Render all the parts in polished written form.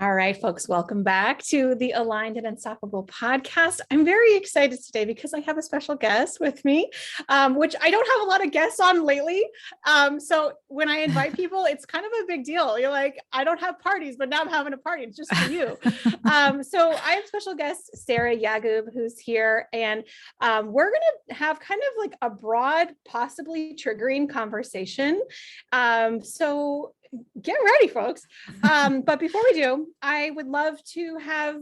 All right, folks, welcome back to the Aligned and Unstoppable podcast. I'm very excited today because I have a special guest with me, which I don't have a lot of guests on lately. So when I invite people, it's kind of a big deal. You're like, I don't have parties, but now I'm having a party. It's just for you. So I have special guest, Sara Yagoub, who's here. And we're going to have kind of like a broad, possibly triggering conversation. So get ready, folks. But before we do, I would love to have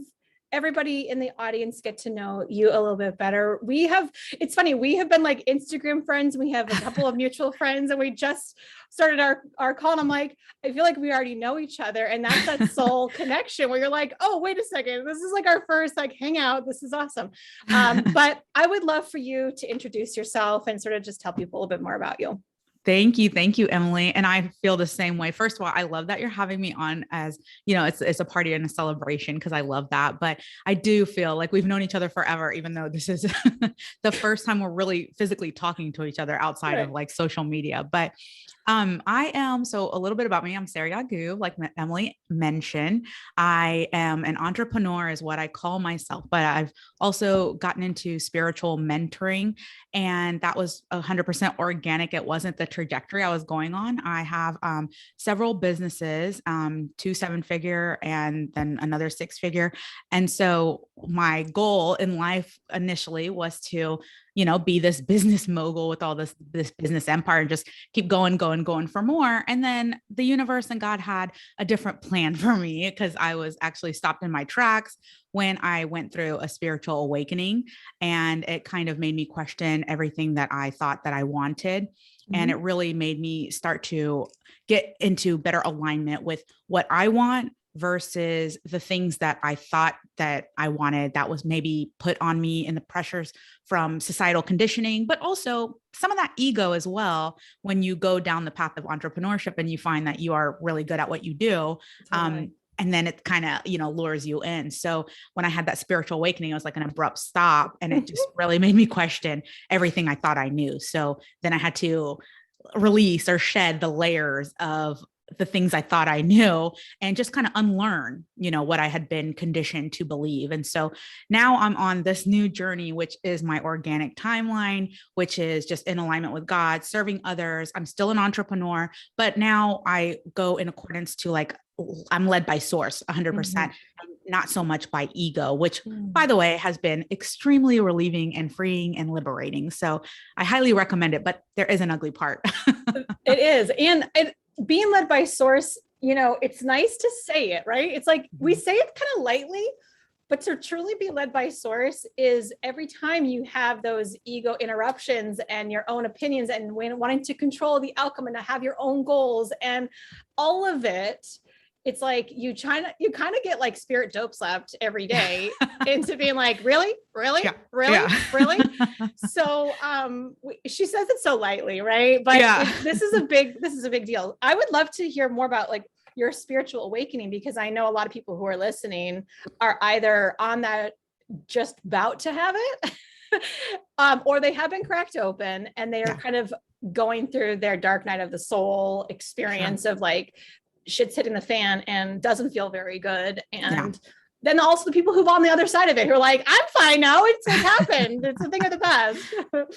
everybody in the audience get to know you a little bit better. It's funny, we have been like Instagram friends. We have a couple of mutual friends and we just started our call. And I'm like, I feel like we already know each other. And that's that soul connection where you're like, oh, wait a second. This is like our first like hangout. This is awesome. But I would love for you to introduce yourself and sort of just tell people a little bit more about you. Thank you, Emily. And I feel the same way. First of all, I love that you're having me on as, it's a party and a celebration because I love that. But I do feel like we've known each other forever, even though this is the first time we're really physically talking to each other outside of like social media. But so a little bit about me. I'm Sara Yagoub, like Emily mentioned. I am an entrepreneur is what I call myself, but I've also gotten into spiritual mentoring, and that was 100% organic. It wasn't the trajectory I was going on. I have several businesses, 2 7-figure and then another 6-figure. And so my goal in life initially was to be this business mogul with all this business empire and just keep going for more. And then the universe and God had a different plan for me because I was actually stopped in my tracks when I went through a spiritual awakening, and it kind of made me question everything that I thought that I wanted. Mm-hmm. And it really made me start to get into better alignment with what I want versus the things that I thought that I wanted that was maybe put on me and the pressures from societal conditioning, but also some of that ego as well. When you go down the path of entrepreneurship and you find that you are really good at what you do, and then it kind of, lures you in. So when I had that spiritual awakening, it was like an abrupt stop, and it just really made me question everything I thought I knew. So then I had to release or shed the layers of the things I thought I knew and just kind of unlearn, what I had been conditioned to believe. And so now I'm on this new journey, which is my organic timeline, which is just in alignment with God, serving others. I'm still an entrepreneur, but now I go in accordance to like, I'm led by source 100%, mm-hmm. not so much by ego, which by the way, has been extremely relieving and freeing and liberating. So I highly recommend it, but there is an ugly part. It is. And being led by source, it's nice to say it, right? It's like we say it kind of lightly, but to truly be led by source is every time you have those ego interruptions and your own opinions and wanting to control the outcome and to have your own goals and all of it. It's like you kind of get like spirit dope slapped every day into being like, really? So she says it so lightly, right? But this is a big deal. I would love to hear more about like your spiritual awakening, because I know a lot of people who are listening are either on that just about to have it or they have been cracked open and they are kind of going through their dark night of the soul experience of like, shit's hitting the fan and doesn't feel very good. And then also the people who've on the other side of it who are like, I'm fine now. It's happened. It's a thing of the past.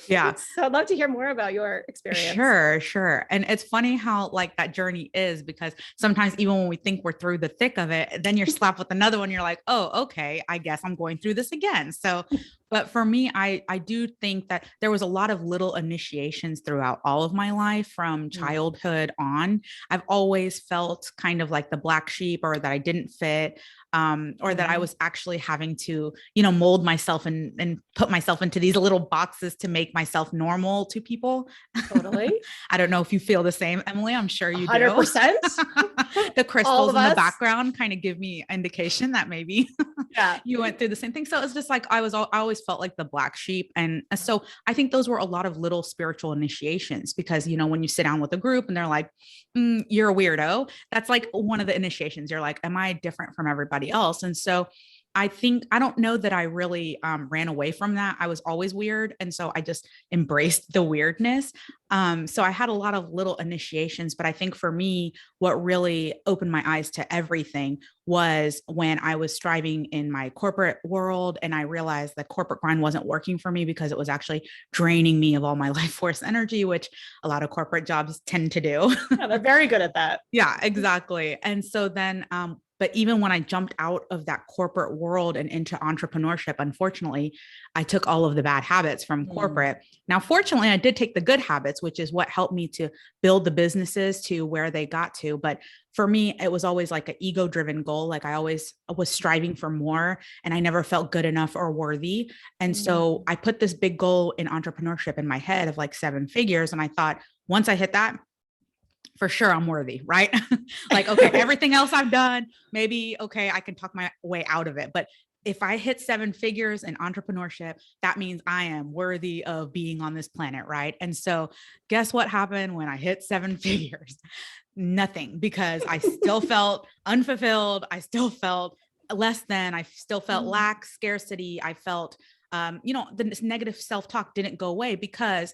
Yeah. So I'd love to hear more about your experience. Sure. And it's funny how like that journey is, because sometimes even when we think we're through the thick of it, then you're slapped with another one. You're like, oh, okay, I guess I'm going through this again. So, but for me, I do think that there was a lot of little initiations throughout all of my life from childhood on. I've always felt kind of like the black sheep, or that I didn't fit. Or that I was actually having to, mold myself and put myself into these little boxes to make myself normal to people. Totally. I don't know if you feel the same, Emily. I'm sure you 100%. do. The crystals in the background kind of give me indication that maybe you went through the same thing. So it's just like, I always felt like the black sheep. And so I think those were a lot of little spiritual initiations, because, when you sit down with a group and they're like, you're a weirdo. That's like one of the initiations. You're like, am I different from everybody else? And so I think, I don't know that I really ran away from that. I was always weird. And so I just embraced the weirdness. So I had a lot of little initiations, but I think for me, what really opened my eyes to everything was when I was striving in my corporate world. And I realized that corporate grind wasn't working for me because it was actually draining me of all my life force energy, which a lot of corporate jobs tend to do. Yeah, they're very good at that. Yeah, exactly. And so then, but even when I jumped out of that corporate world and into entrepreneurship, unfortunately, I took all of the bad habits from corporate. Now, fortunately, I did take the good habits, which is what helped me to build the businesses to where they got to. But for me, it was always like an ego-driven goal. Like I always was striving for more and I never felt good enough or worthy. And so I put this big goal in entrepreneurship in my head of like 7 figures. And I thought, once I hit that, for sure I'm worthy, right? Like, okay, everything else I've done, maybe, okay, I can talk my way out of it. But if I hit 7 figures in entrepreneurship, that means I am worthy of being on this planet, right? And so guess what happened when I hit 7 figures? Nothing, because I still felt unfulfilled. I still felt less than, I still felt lack, scarcity. I felt, the negative self-talk didn't go away because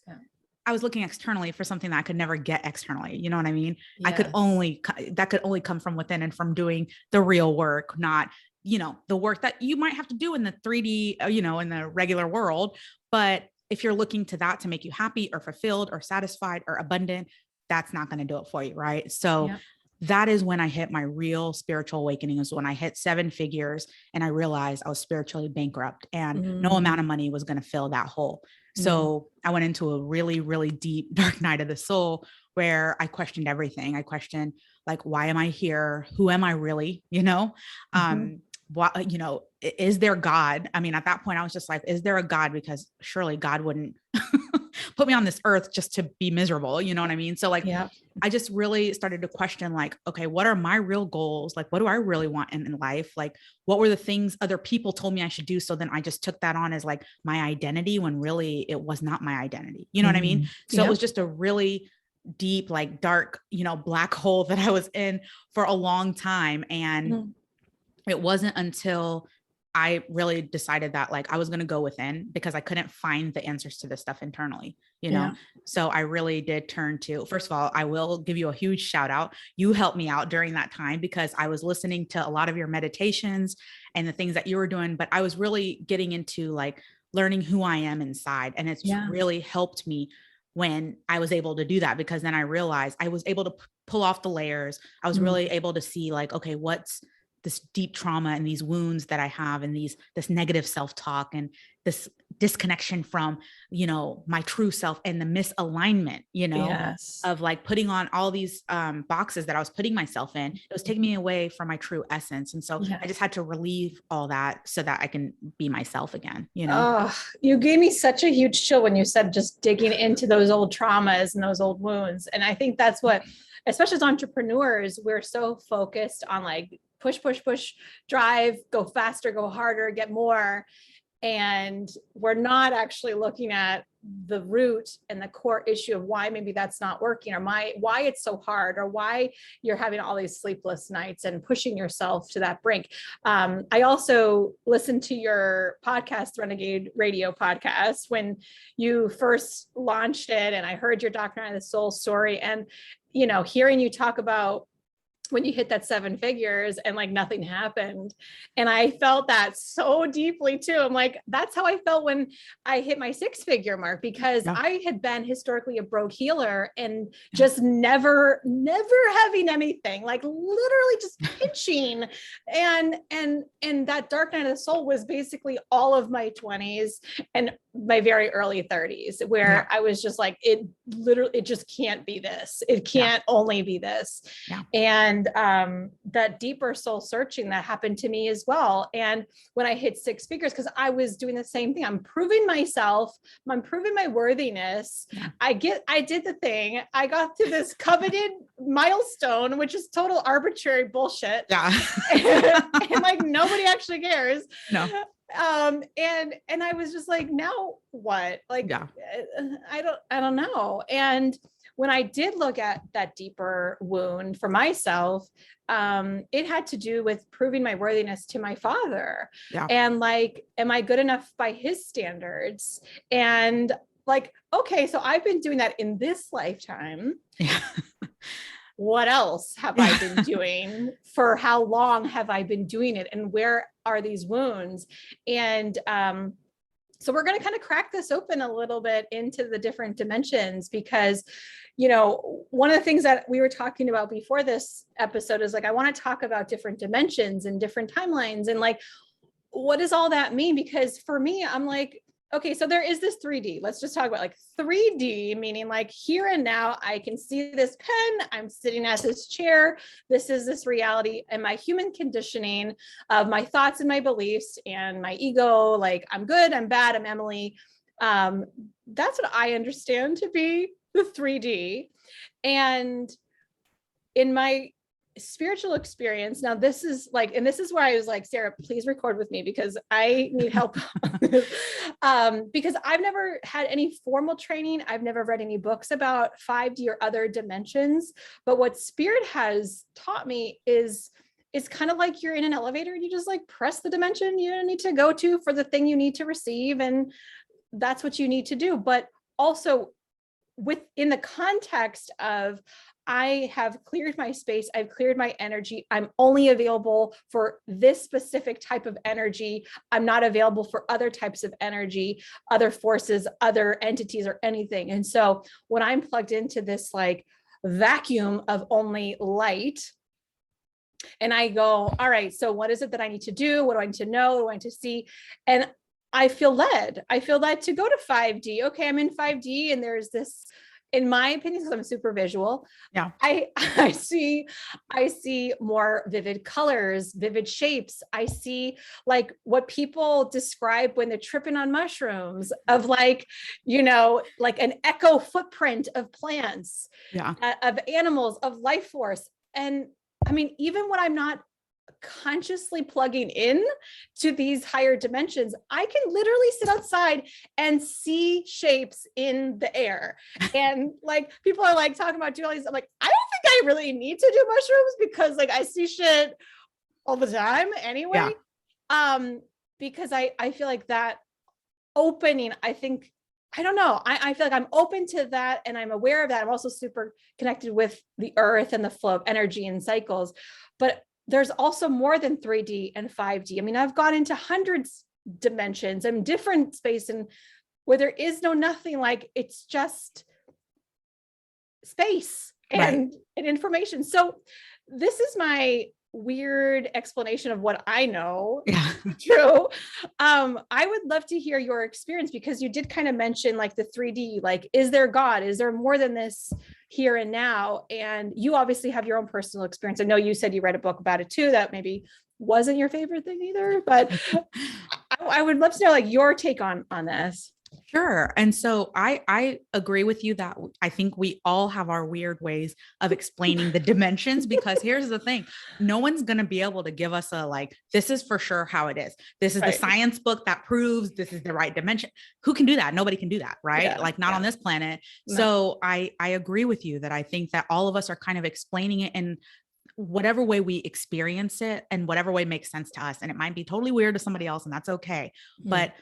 I was looking externally for something that I could never get externally. You know what I mean? Yes. That could only come from within and from doing the real work, not, the work that you might have to do in the 3D, in the regular world. But if you're looking to that to make you happy or fulfilled or satisfied or abundant, that's not going to do it for you. Right. So that is when I hit my real spiritual awakening, is when I hit 7 figures and I realized I was spiritually bankrupt and no amount of money was going to fill that hole. So I went into a really, really deep, dark night of the soul where I questioned everything. I questioned, like, why am I here? Who am I really? What, is there God? I mean, at that point I was just like, is there a God? Because surely God wouldn't put me on this earth just to be miserable. You know what I mean? So like, I just really started to question, like, okay, what are my real goals? Like, what do I really want in life? Like, what were the things other people told me I should do? So then I just took that on as like my identity, when really it was not my identity. You know what I mean? So it was just a really deep, like dark, black hole that I was in for a long time. And it wasn't until I really decided that like I was going to go within, because I couldn't find the answers to this stuff internally, So I really did turn to, first of all, I will give you a huge shout out. You helped me out during that time because I was listening to a lot of your meditations and the things that you were doing, but I was really getting into like learning who I am inside. And it's really helped me when I was able to do that, because then I realized I was able to pull off the layers. I was really able to see like, okay, what's this deep trauma and these wounds that I have, and this negative self-talk and this disconnection from, my true self, and the misalignment, of like putting on all these boxes that I was putting myself in. It was taking me away from my true essence. And so I just had to relieve all that so that I can be myself again, Oh, you gave me such a huge chill when you said just digging into those old traumas and those old wounds. And I think that's what, especially as entrepreneurs, we're so focused on like, push, drive, go faster, go harder, get more. And we're not actually looking at the root and the core issue of why maybe that's not working, or why it's so hard, or why you're having all these sleepless nights and pushing yourself to that brink. I also listened to your podcast, Renegade Radio podcast, when you first launched it, and I heard your Doctrine of the Soul story, and, hearing you talk about when you hit that 7 figures and like nothing happened. And I felt that so deeply too. I'm like, that's how I felt when I hit my 6-figure mark, because I had been historically a broke healer and just never having anything, like literally just pitching. And that dark night of the soul was basically all of my 20s and my very early 30s, where I was just like, it just can't be this. It can't only be this. And that deeper soul searching that happened to me as well. And when I hit 6 figures, because I was doing the same thing, I'm proving myself, I'm proving my worthiness. I did the thing. I got to this coveted milestone, which is total arbitrary bullshit. And like nobody actually cares. No. And I was just like, now what? Like, I don't know. And when I did look at that deeper wound for myself, it had to do with proving my worthiness to my father. Yeah. And like, am I good enough by his standards? And like, okay, so I've been doing that in this lifetime. Yeah. What else have I been doing? For how long have I been doing it? And where are these wounds? And so we're going to kind of crack this open a little bit into the different dimensions, because, you know, one of the things that we were talking about before this episode is like, I want to talk about different dimensions and different timelines and like, what does all that mean? Because for me, I'm like, okay, so there is this 3D. Let's just talk about like 3D, meaning like here and now, I can see this pen, I'm sitting at this chair, this is this reality, and my human conditioning of my thoughts and my beliefs and my ego, like I'm good, I'm bad, I'm Emily. That's what I understand to be the 3D. And in my spiritual experience, now this is like, and this is where I was like, Sarah, please record with me because I need help. Because I've never had any formal training. I've never read any books about 5D or other dimensions, but what spirit has taught me is it's kind of like you're in an elevator and you just like press the dimension you need to go to for the thing you need to receive. And that's what you need to do. But also within the context of, I have cleared my space, I've cleared my energy, I'm only available for this specific type of energy. I'm not available for other types of energy, other forces, other entities, or anything. And so when I'm plugged into this like vacuum of only light, and I go, all right, so what is it that I need to do? What do I need to know? What do I need to see? And I feel led to go to 5D. Okay, I'm in 5D and there's this, in my opinion, because I'm super visual, Yeah. I see more vivid colors, vivid shapes. I see like what people describe when they're tripping on mushrooms of like, you know, like an echo footprint of plants, of animals, of life force. And I mean, even when I'm not consciously plugging in to these higher dimensions, I can literally sit outside and see shapes in the air. And like people are like talking about doing, I'm like, I don't think I really need to do mushrooms because like I see shit all the time anyway. Because I feel like that opening, I think, I don't know. I feel like I'm open to that and I'm aware of that. I'm also super connected with the earth and the flow of energy and cycles. But there's also more than 3D and 5D. I mean, I've gone into hundreds dimensions and different space and where there is no nothing, like it's just space and information. So this is my weird explanation of what I know. Yeah. True. I would love to hear your experience because you did kind of mention like the 3D, like, is there God? Is there more than this here and now? And you obviously have your own personal experience. I know you said you read a book about it too, that maybe wasn't your favorite thing either, but I would love to know like your take on this. Sure. And so I agree with you that I think we all have our weird ways of explaining the dimensions, because here's the thing. No one's going to be able to give us a, like, this is for sure how it is. This is the science book that proves this is the right dimension. Who can do that? Nobody can do that. Right. Yeah, like not on this planet. No. So I agree with you that I think that all of us are kind of explaining it in whatever way we experience it and whatever way makes sense to us. And it might be totally weird to somebody else, and that's okay. But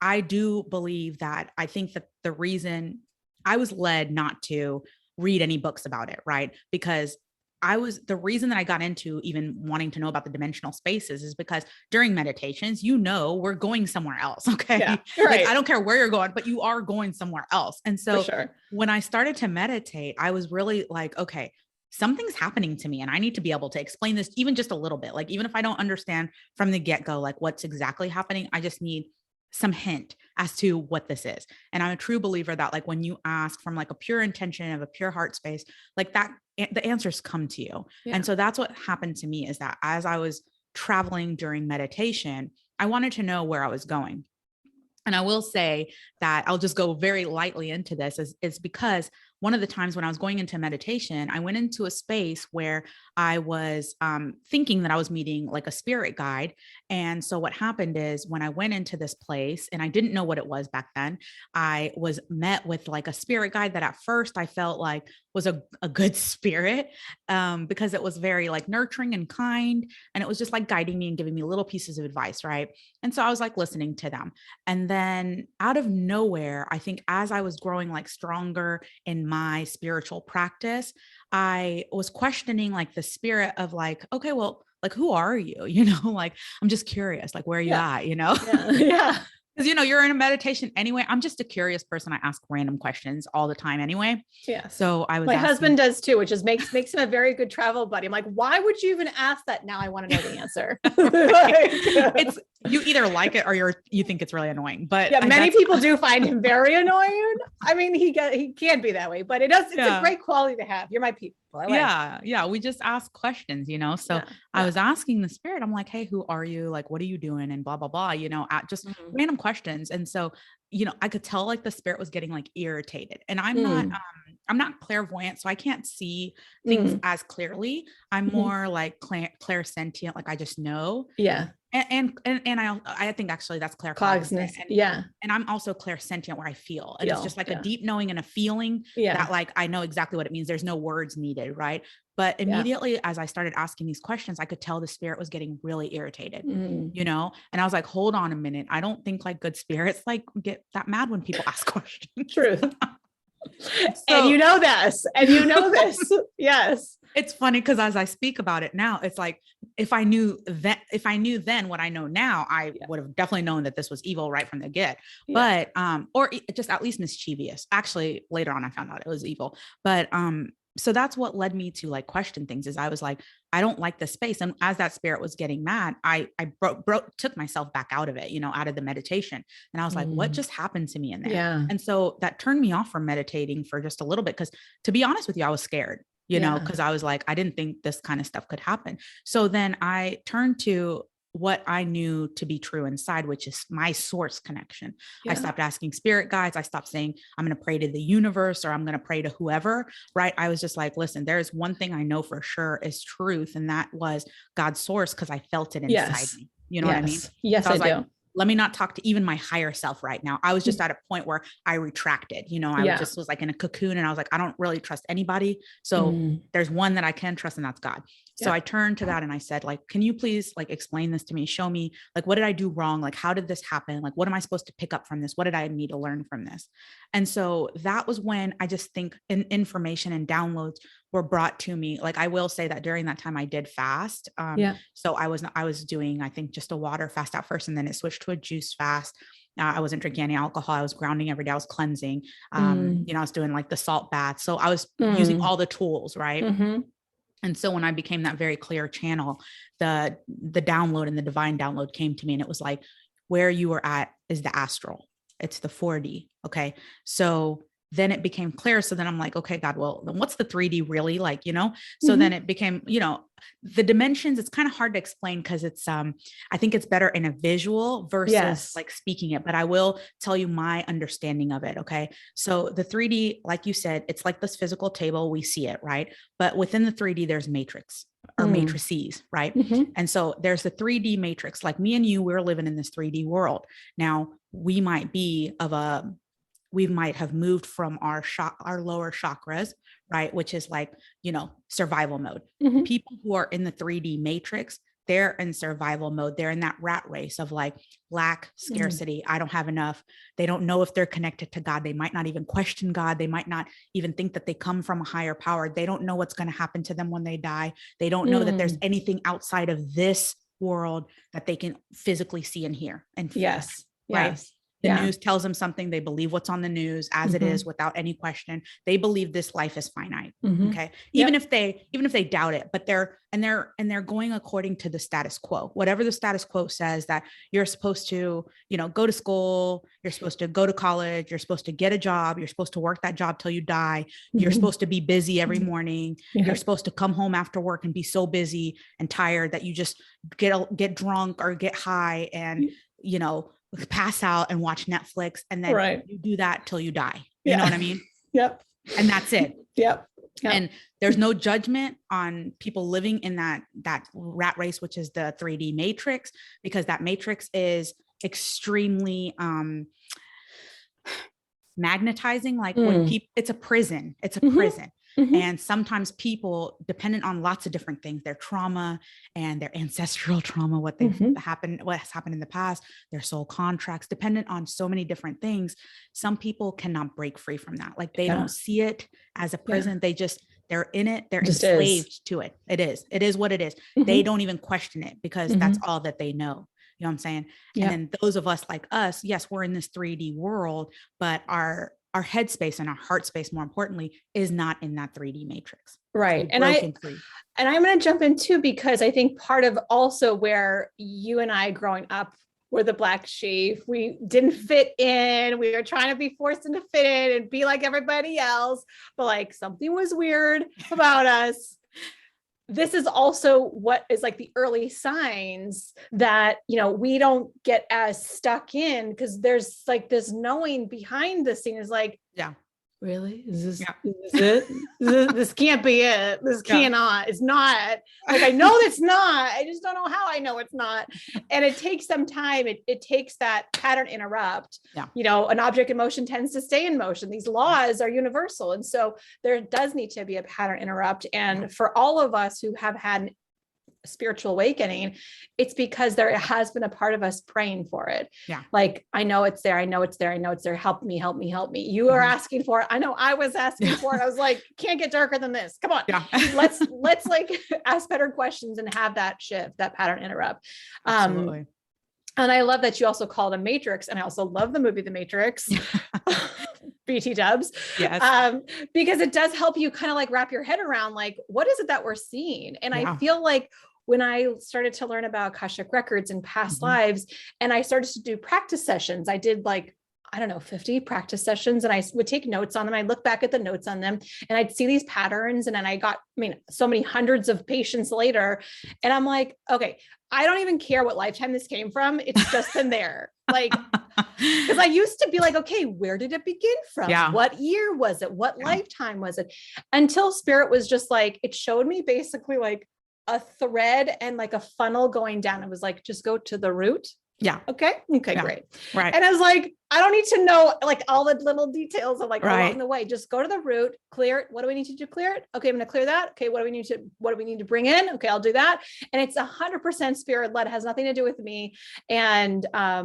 I do believe that I think that the reason I was led not to read any books about it, right? Because the reason that I got into even wanting to know about the dimensional spaces is because during meditations, we're going somewhere else. Okay. Yeah, like, I don't care where you're going, but you are going somewhere else. And so when I started to meditate, I was really like, okay, something's happening to me and I need to be able to explain this even just a little bit. Like, even if I don't understand from the get-go, like what's exactly happening, I just need some hint as to what this is. And I'm a true believer that like when you ask from like a pure intention of a pure heart space, like that, the answers come to you. Yeah. And so that's what happened to me, is that as I was traveling during meditation, I wanted to know where I was going. And I will say that I'll just go very lightly into this is because one of the times when I was going into meditation, I went into a space where I was thinking that I was meeting like a spirit guide. And so what happened is when I went into this place, and I didn't know what it was back then, I was met with like a spirit guide that at first I felt like was a good spirit, because it was very like nurturing and kind. And it was just like guiding me and giving me little pieces of advice. Right. And so I was like listening to them. And then out of nowhere, I think as I was growing like stronger in my spiritual practice, I was questioning like the spirit of like, okay, well, like, who are you? You know, like, I'm just curious, like, where are you at? You know? Yeah. Because, you know, you're in a meditation anyway. I'm just a curious person. I ask random questions all the time anyway. Yeah. So I was My asking, husband does too, which is makes him a very good travel buddy. I'm like, why would you even ask that? Now I want to know the answer. it's, you either like it or you think it's really annoying, but yeah, many people do find him very annoying. I mean, he can be that way, but it's a great quality to have. You're my people. Yeah. We just ask questions, you know? So I was asking the spirit, I'm like, hey, who are you? Like, what are you doing? And blah, blah, blah, you know, at just random questions. And so, you know, I could tell like the spirit was getting like irritated, and I'm not clairvoyant, so I can't see things as clearly. I'm more like clairsentient. Like I just know. Yeah. And I think actually that's claircognizance. And I'm also clairsentient, where I feel, and it's just like a deep knowing and a feeling that like, I know exactly what it means. There's no words needed. Right. But immediately as I started asking these questions, I could tell the spirit was getting really irritated, you know? And I was like, hold on a minute. I don't think like good spirits like get that mad when people ask questions. Truth. And you know this, yes. It's funny because as I speak about it now, it's like, if I knew then what I know now, I would have definitely known that this was evil right from the get. But, or just at least mischievous. Actually, later on, I found out it was evil, but, so that's what led me to like question things. Is I was like, I don't like this space. And as that spirit was getting mad, I took myself back out of it, you know, out of the meditation. And I was like, what just happened to me in there? Yeah. And so that turned me off from meditating for just a little bit. Cause to be honest with you, I was scared, you know, cause I was like, I didn't think this kind of stuff could happen. So then I turned to what I knew to be true inside, which is my source connection. I stopped asking spirit guides. I stopped saying, I'm going to pray to the universe, or I'm going to pray to whoever, right? I was just like, listen, there's one thing I know for sure is truth. And that was God's source. Cause I felt it inside me. You know what I mean? Yes, so I do. Like, let me not talk to even my higher self right now. I was just at a point where I retracted, you know, I just was like in a cocoon, and I was like, I don't really trust anybody. So there's one that I can trust, and that's God. So I turned to that and I said, like, can you please like explain this to me? Show me, like, what did I do wrong? Like, how did this happen? Like, what am I supposed to pick up from this? What did I need to learn from this? And so that was when I just think information and downloads were brought to me. Like, I will say that during that time I did fast. So I was doing, I think, just a water fast at first, and then it switched to a juice fast. I wasn't drinking any alcohol. I was grounding every day. I was cleansing. You know, I was doing like the salt bath. So I was using all the tools. Right. And so when I became that very clear channel, the download and the divine download came to me, and it was like, where you were at is the astral. It's the 4D. Okay. So then it became clear. So then I'm like, okay, God, well, then what's the 3D really like, you know? So then it became, you know, the dimensions, it's kind of hard to explain because it's, I think it's better in a visual versus like speaking it, but I will tell you my understanding of it. Okay. So the 3D, like you said, it's like this physical table. We see it, right? But within the 3D, there's matrix or matrices, right? And so there's the 3D matrix. Like me and you, we're living in this 3D world. Now we might have moved from our lower chakras, right? Which is like, you know, survival mode. People who are in the 3D matrix, they're in survival mode. They're in that rat race of like lack, scarcity. I don't have enough. They don't know if they're connected to God. They might not even question God. They might not even think that they come from a higher power. They don't know what's going to happen to them when they die. They don't know that there's anything outside of this world that they can physically see and hear and feel. Right. The news tells them something. They believe what's on the news as it is without any question. They believe this life is finite. Okay. Even if they doubt it, but they're going according to the status quo, whatever the status quo says, that you're supposed to, you know, go to school, you're supposed to go to college, you're supposed to get a job, you're supposed to work that job till you die. You're supposed to be busy every morning. You're supposed to come home after work and be so busy and tired that you just get drunk or get high and, you know, pass out and watch Netflix. And then you do that till you die. You know what I mean? and that's it. Yep. And there's no judgment on people living in that rat race, which is the 3D matrix, because that matrix is extremely magnetizing. Like when people, it's a prison. And sometimes people, dependent on lots of different things, their trauma and their ancestral trauma, what has happened in the past, their soul contracts, dependent on so many different things. Some people cannot break free from that. Like they don't see it as a prison. They're in it. They're just enslaved to it. It is what it is. They don't even question it because that's all that they know. You know what I'm saying? Yeah. And then those of us like us, yes, we're in this 3D world, but our headspace and our heart space, more importantly, is not in that 3D matrix. Right. And I'm going to jump in too, because I think part of also where you and I growing up were the black sheep. We didn't fit in. We were trying to be forced into fit in and be like everybody else, but like something was weird about us. This is also what is like the early signs that, you know, we don't get as stuck in, because there's like this knowing behind the scene is like, really? Is this it? This can't be it. This cannot. It's not. Like, I know it's not. I just don't know how I know it's not. And it takes some time. It takes that pattern interrupt. Yeah. You know, an object in motion tends to stay in motion. These laws are universal. And so there does need to be a pattern interrupt. And for all of us who have had an spiritual awakening, it's because there has been a part of us praying for it. Yeah. Like, I know it's there. I know it's there. I know it's there. Help me, help me, help me. You are asking for it. I know I was asking for it. I was like, can't get darker than this. Come on. Yeah. let's like ask better questions and have that shift, that pattern interrupt. Absolutely. And I love that you also call it a matrix. And I also love the movie, The Matrix. BT dubs. Yes. Because it does help you kind of like wrap your head around, like, what is it that we're seeing? And I feel like when I started to learn about Akashic records and past lives, and I started to do practice sessions, I did like, I don't know, 50 practice sessions, and I would take notes on them. I look back at the notes on them and I'd see these patterns. And then I got, so many hundreds of patients later, and I'm like, okay, I don't even care what lifetime this came from. It's just been there. Like, because I used to be like, okay, where did it begin from? Yeah. What year was it? What lifetime was it? Until Spirit was just like, it showed me basically like a thread and like a funnel going down. It was like, just go to the root. Yeah. Okay, great. Right. And I was like, I don't need to know like all the little details of like along the way. Just go to the root, clear it. What do we need to do? Clear it. Okay, I'm going to clear that. Okay, what do we need to bring in? Okay, I'll do that. And it's 100% spirit led. It has nothing to do with me. And I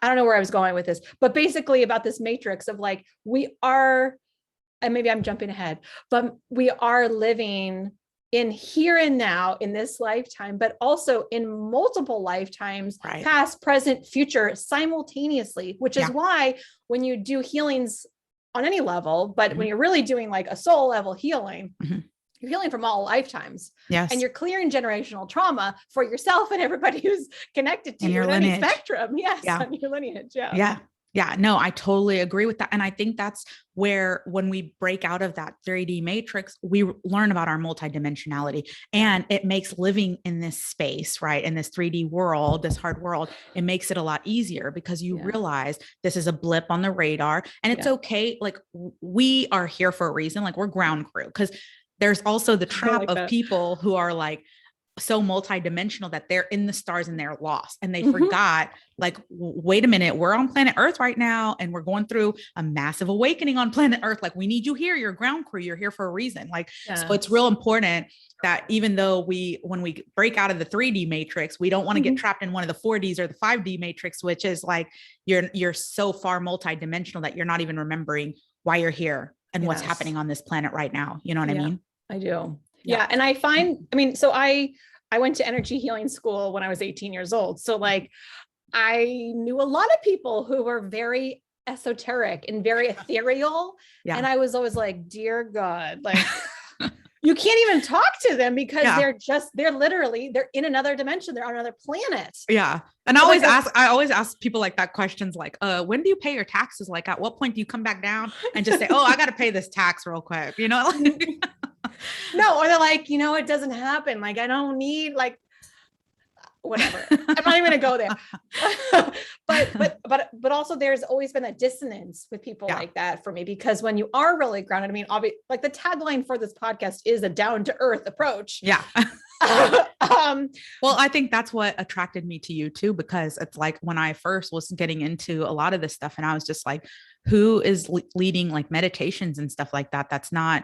don't know where I was going with this, but basically about this matrix of like, we are, and maybe I'm jumping ahead, but we are living in here and now in this lifetime, but also in multiple lifetimes, past, present, future, simultaneously, which is why when you do healings on any level, but when you're really doing like a soul level healing, you're healing from all lifetimes. Yes. And you're clearing generational trauma for yourself and everybody who's connected to your lineage spectrum. Yes. Yeah. On your lineage. Yeah. Yeah. Yeah, no, I totally agree with that. And I think that's where, when we break out of that 3D matrix, we learn about our multidimensionality, and it makes living in this space, right? In this 3D world, this hard world, it makes it a lot easier because you realize this is a blip on the radar, and it's okay. Like, we are here for a reason. Like, we're ground crew, because there's also the trap of people who are like, so multidimensional that they're in the stars and they're lost, and they forgot, like, wait a minute, we're on planet Earth right now, and we're going through a massive awakening on planet Earth. Like, we need you here. You're ground crew. You're here for a reason. Like, so it's real important that even though when we break out of the 3D matrix, we don't want to get trapped in one of the 4Ds or the 5D matrix, which is like, you're so far multidimensional that you're not even remembering why you're here and what's happening on this planet right now. You know what I mean? I do. Yeah. And I find, so I went to energy healing school when I was 18 years old. So like, I knew a lot of people who were very esoteric and very ethereal. Yeah. And I was always like, dear God, like, you can't even talk to them because they're in another dimension. They're on another planet. Yeah. And I always ask people like that questions like, when do you pay your taxes? Like, at what point do you come back down and just say, oh, I got to pay this tax real quick, you know? No, or they're like, it doesn't happen. Like, I don't need, like, whatever. I'm not even gonna go there. but also there's always been a dissonance with people like that for me, because when you are really grounded, I mean, obviously, like the tagline for this podcast is a down to earth approach. Yeah. Well, I think that's what attracted me to you too, because it's like when I first was getting into a lot of this stuff and I was just like, who is leading like meditations and stuff like that? That's not,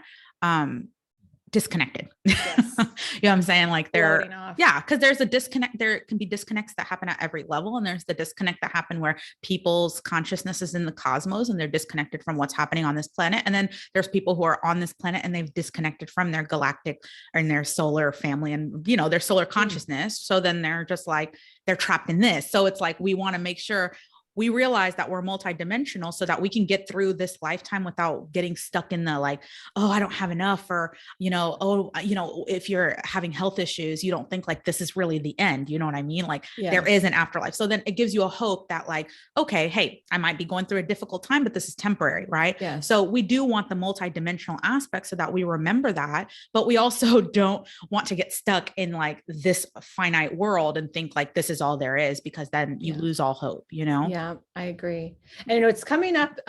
disconnected. Yes. You know what I'm saying? Like because there's a disconnect. There can be disconnects that happen at every level. And there's the disconnect that happen where people's consciousness is in the cosmos and they're disconnected from what's happening on this planet. And then there's people who are on this planet and they've disconnected from their galactic and their solar family and, you know, their solar consciousness. So then they're just like, they're trapped in this. So it's like, we want to make sure we realize that we're multidimensional so that we can get through this lifetime without getting stuck in the like, oh, I don't have enough, or, you know, oh, you know, if you're having health issues, you don't think like this is really the end. You know what I mean? Like there is an afterlife. So then it gives you a hope that like, okay, hey, I might be going through a difficult time, but this is temporary. Right. Yeah. So we do want the multidimensional aspect so that we remember that, but we also don't want to get stuck in like this finite world and think like this is all there is, because then you lose all hope, you know? Yeah. I agree. And what's coming up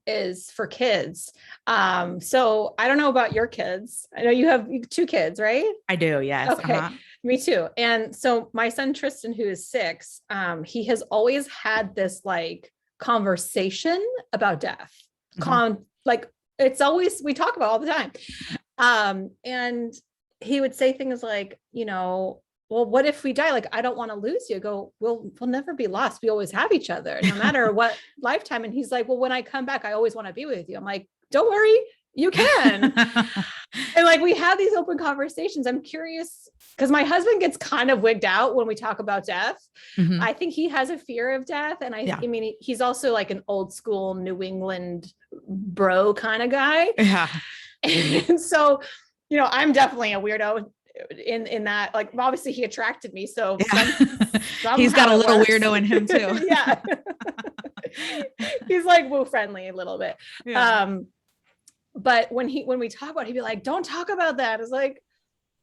is for kids. So I don't know about your kids. I know you have 2 kids, right? I do. Yes. Okay. Me too. And so my son, Tristan, who is 6, he has always had this like conversation about death. Like it's always, we talk about all the time. And he would say things like, you know, well, what if we die? Like, I don't want to lose you. I go, we'll never be lost. We always have each other, no matter what lifetime. And he's like, well, when I come back, I always want to be with you. I'm like, don't worry, you can. And like, we have these open conversations. I'm curious because my husband gets kind of wigged out when we talk about death. Mm-hmm. I think he has a fear of death. And I mean, he's also like an old school New England bro kind of guy. Yeah. And so, you know, I'm definitely a weirdo in that, like, obviously he attracted me. So he's got a little weirdo in him too. Yeah. He's like woo friendly a little bit. Yeah. But when we talk about it, he'd be like, don't talk about that. It's like,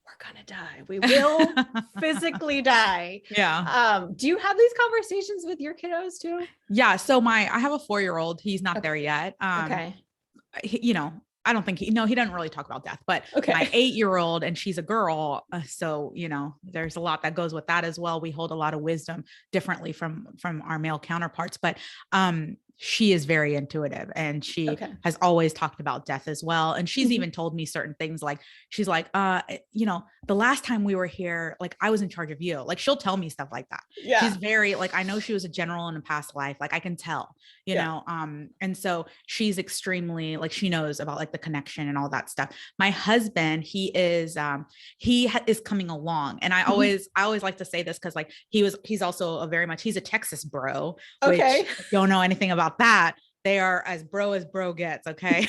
we're going to die. We will physically die. Yeah. Do you have these conversations with your kiddos too? Yeah. So I have a 4-year-old. He's not there yet. Okay. You know, I don't think he doesn't really talk about death, but my 8-year-old, and she's a girl. So, you know, there's a lot that goes with that as well. We hold a lot of wisdom differently from our male counterparts, but, she is very intuitive and she has always talked about death as well. And she's even told me certain things, like, she's like, you know, the last time we were here, like I was in charge of you. Like she'll tell me stuff like that. Yeah. She's very like, I know she was a general in a past life. Like I can tell, you know? And so she's extremely like, she knows about like the connection and all that stuff. My husband, he is coming along. And I always like to say this, cause like he's also he's a Texas bro, which don't know anything about that. They are as bro gets. Okay.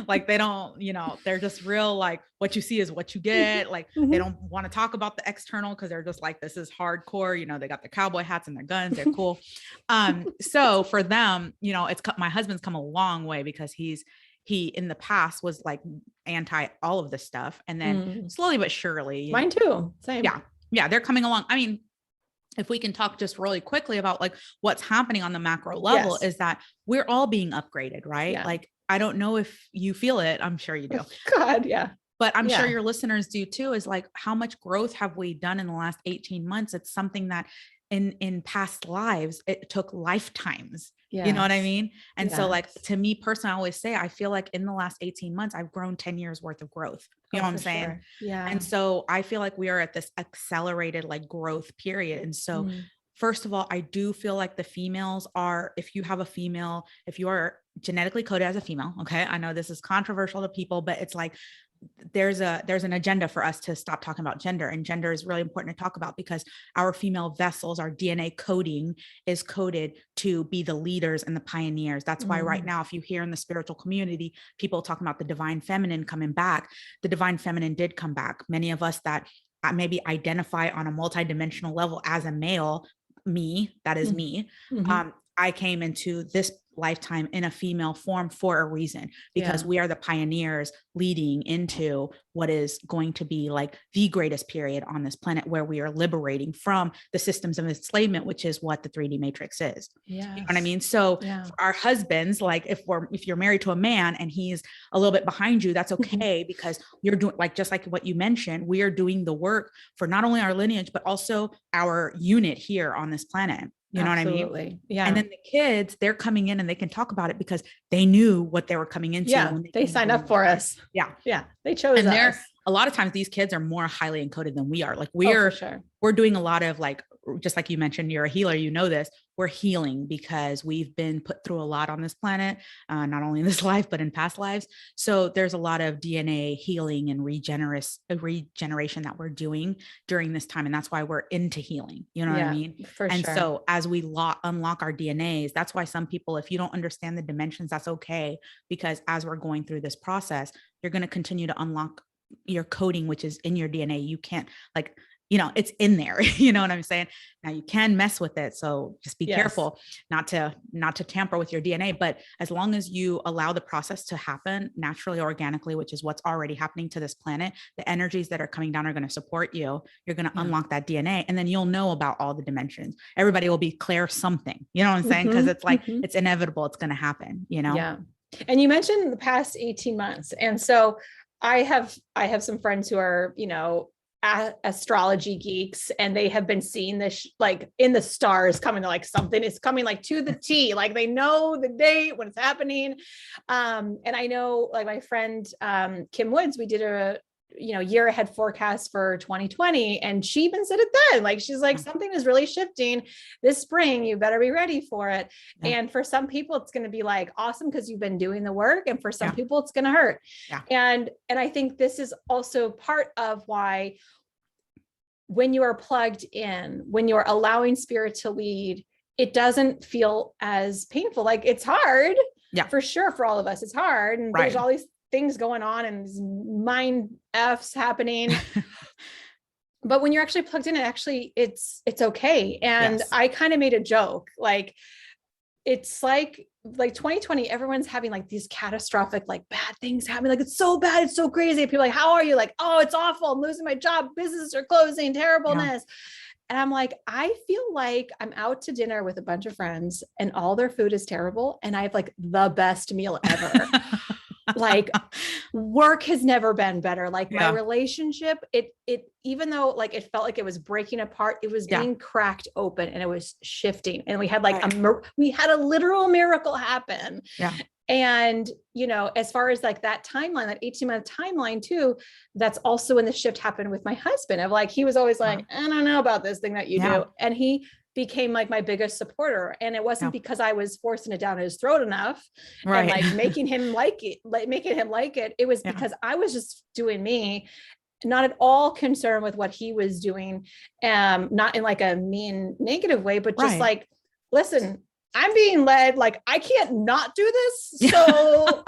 Like they don't, you know, they're just real, like what you see is what you get. Like they don't want to talk about the external, cause they're just like, this is hardcore. You know, they got their cowboy hats and their guns. They're cool. So for them, you know, my husband's come a long way, because he in the past was like anti all of this stuff. And then slowly but surely, mine too. Same. Yeah. Yeah. They're coming along. I mean, if we can talk just really quickly about like what's happening on the macro level, is that we're all being upgraded, right? Yeah. Like, I don't know if you feel it. I'm sure you do. God, yeah. But I'm sure your listeners do too, is like, how much growth have we done in the last 18 months? It's something that in past lives, it took lifetimes. Yes. You know what I mean? And so like, to me personally, I always say, I feel like in the last 18 months, I've grown 10 years worth of growth. You know what I'm saying? Sure. Yeah. And so I feel like we are at this accelerated like growth period. And so first of all, I do feel like the females are, if you are genetically coded as a female, okay, I know this is controversial to people, but it's like, there's an agenda for us to stop talking about gender, and gender is really important to talk about, because our female vessels, our DNA coding is coded to be the leaders and the pioneers. That's why right now, if you hear in the spiritual community, people talking about the divine feminine coming back, the divine feminine did come back. Many of us that maybe identify on a multidimensional level as a male, that is me. I came into this lifetime in a female form for a reason, because we are the pioneers leading into what is going to be like the greatest period on this planet, where we are liberating from the systems of enslavement, which is what the 3D matrix is. Yeah. You know what I mean? So for our husbands, like if you're married to a man and he's a little bit behind you, that's okay, because you're doing, like, just like what you mentioned, we are doing the work for not only our lineage, but also our unit here on this planet. You know what I mean? Yeah. And then the kids, they're coming in and they can talk about it because they knew what they were coming into. Yeah. They signed up for us. Yeah. Yeah. They chose and us. A lot of times these kids are more highly encoded than we are. Like we're doing a lot of, like, just like you mentioned, you're a healer, you know this, we're healing because we've been put through a lot on this planet, not only in this life, but in past lives. So there's a lot of DNA healing and regeneration that we're doing during this time. And that's why we're into healing. You know what I mean? So as we unlock our DNAs, that's why some people, if you don't understand the dimensions, that's okay. Because as we're going through this process, you're going to continue to unlock your coding, which is in your DNA. You can't, like, you know, it's in there. You know what I'm saying? Now you can mess with it. So just be careful not to tamper with your DNA. But as long as you allow the process to happen naturally, organically, which is what's already happening to this planet, the energies that are coming down are going to support you. You're going to unlock that DNA, and then you'll know about all the dimensions. Everybody will be clear something, you know what I'm saying? Cause it's like, it's inevitable. It's going to happen, you know? Yeah. And you mentioned the past 18 months. And so I have some friends who are, you know, astrology geeks, and they have been seeing this like in the stars coming, to like something is coming, like to the T, like they know the date when it's happening. And I know, like, my friend Kim Woods, we did a year ahead forecast for 2020, and she even said it then, like, she's like, something is really shifting this spring, you better be ready for it. And for some people it's going to be like awesome because you've been doing the work, and for some people it's going to hurt. And I think this is also part of why, when you are plugged in, when you're allowing spirit to lead, it doesn't feel as painful. Like, it's hard, for sure, for all of us, it's hard, and there's all these things going on and mind F's happening. But when you're actually plugged in, it's okay. And I kind of made a joke, like, it's like 2020, everyone's having like these catastrophic, like, bad things happening. Like, it's so bad. It's so crazy. People are like, how are you? Like, oh, it's awful. I'm losing my job. Businesses are closing, terribleness. And I'm like, I feel like I'm out to dinner with a bunch of friends and all their food is terrible. And I have like the best meal ever. Like, work has never been better. Like, my relationship, it, even though like it felt like it was breaking apart, it was being cracked open and it was shifting. And we had like we had a literal miracle happen. And, you know, as far as like that timeline, that 18-month timeline too, that's also when the shift happened with my husband, of like, he was always like, I don't know about this thing that you do. And he became like my biggest supporter. And it wasn't because I was forcing it down his throat enough and like making him like it. It was because I was just doing me, not at all concerned with what he was doing. Not in like a mean, negative way, but just like, listen, I'm being led, like, I can't not do this. So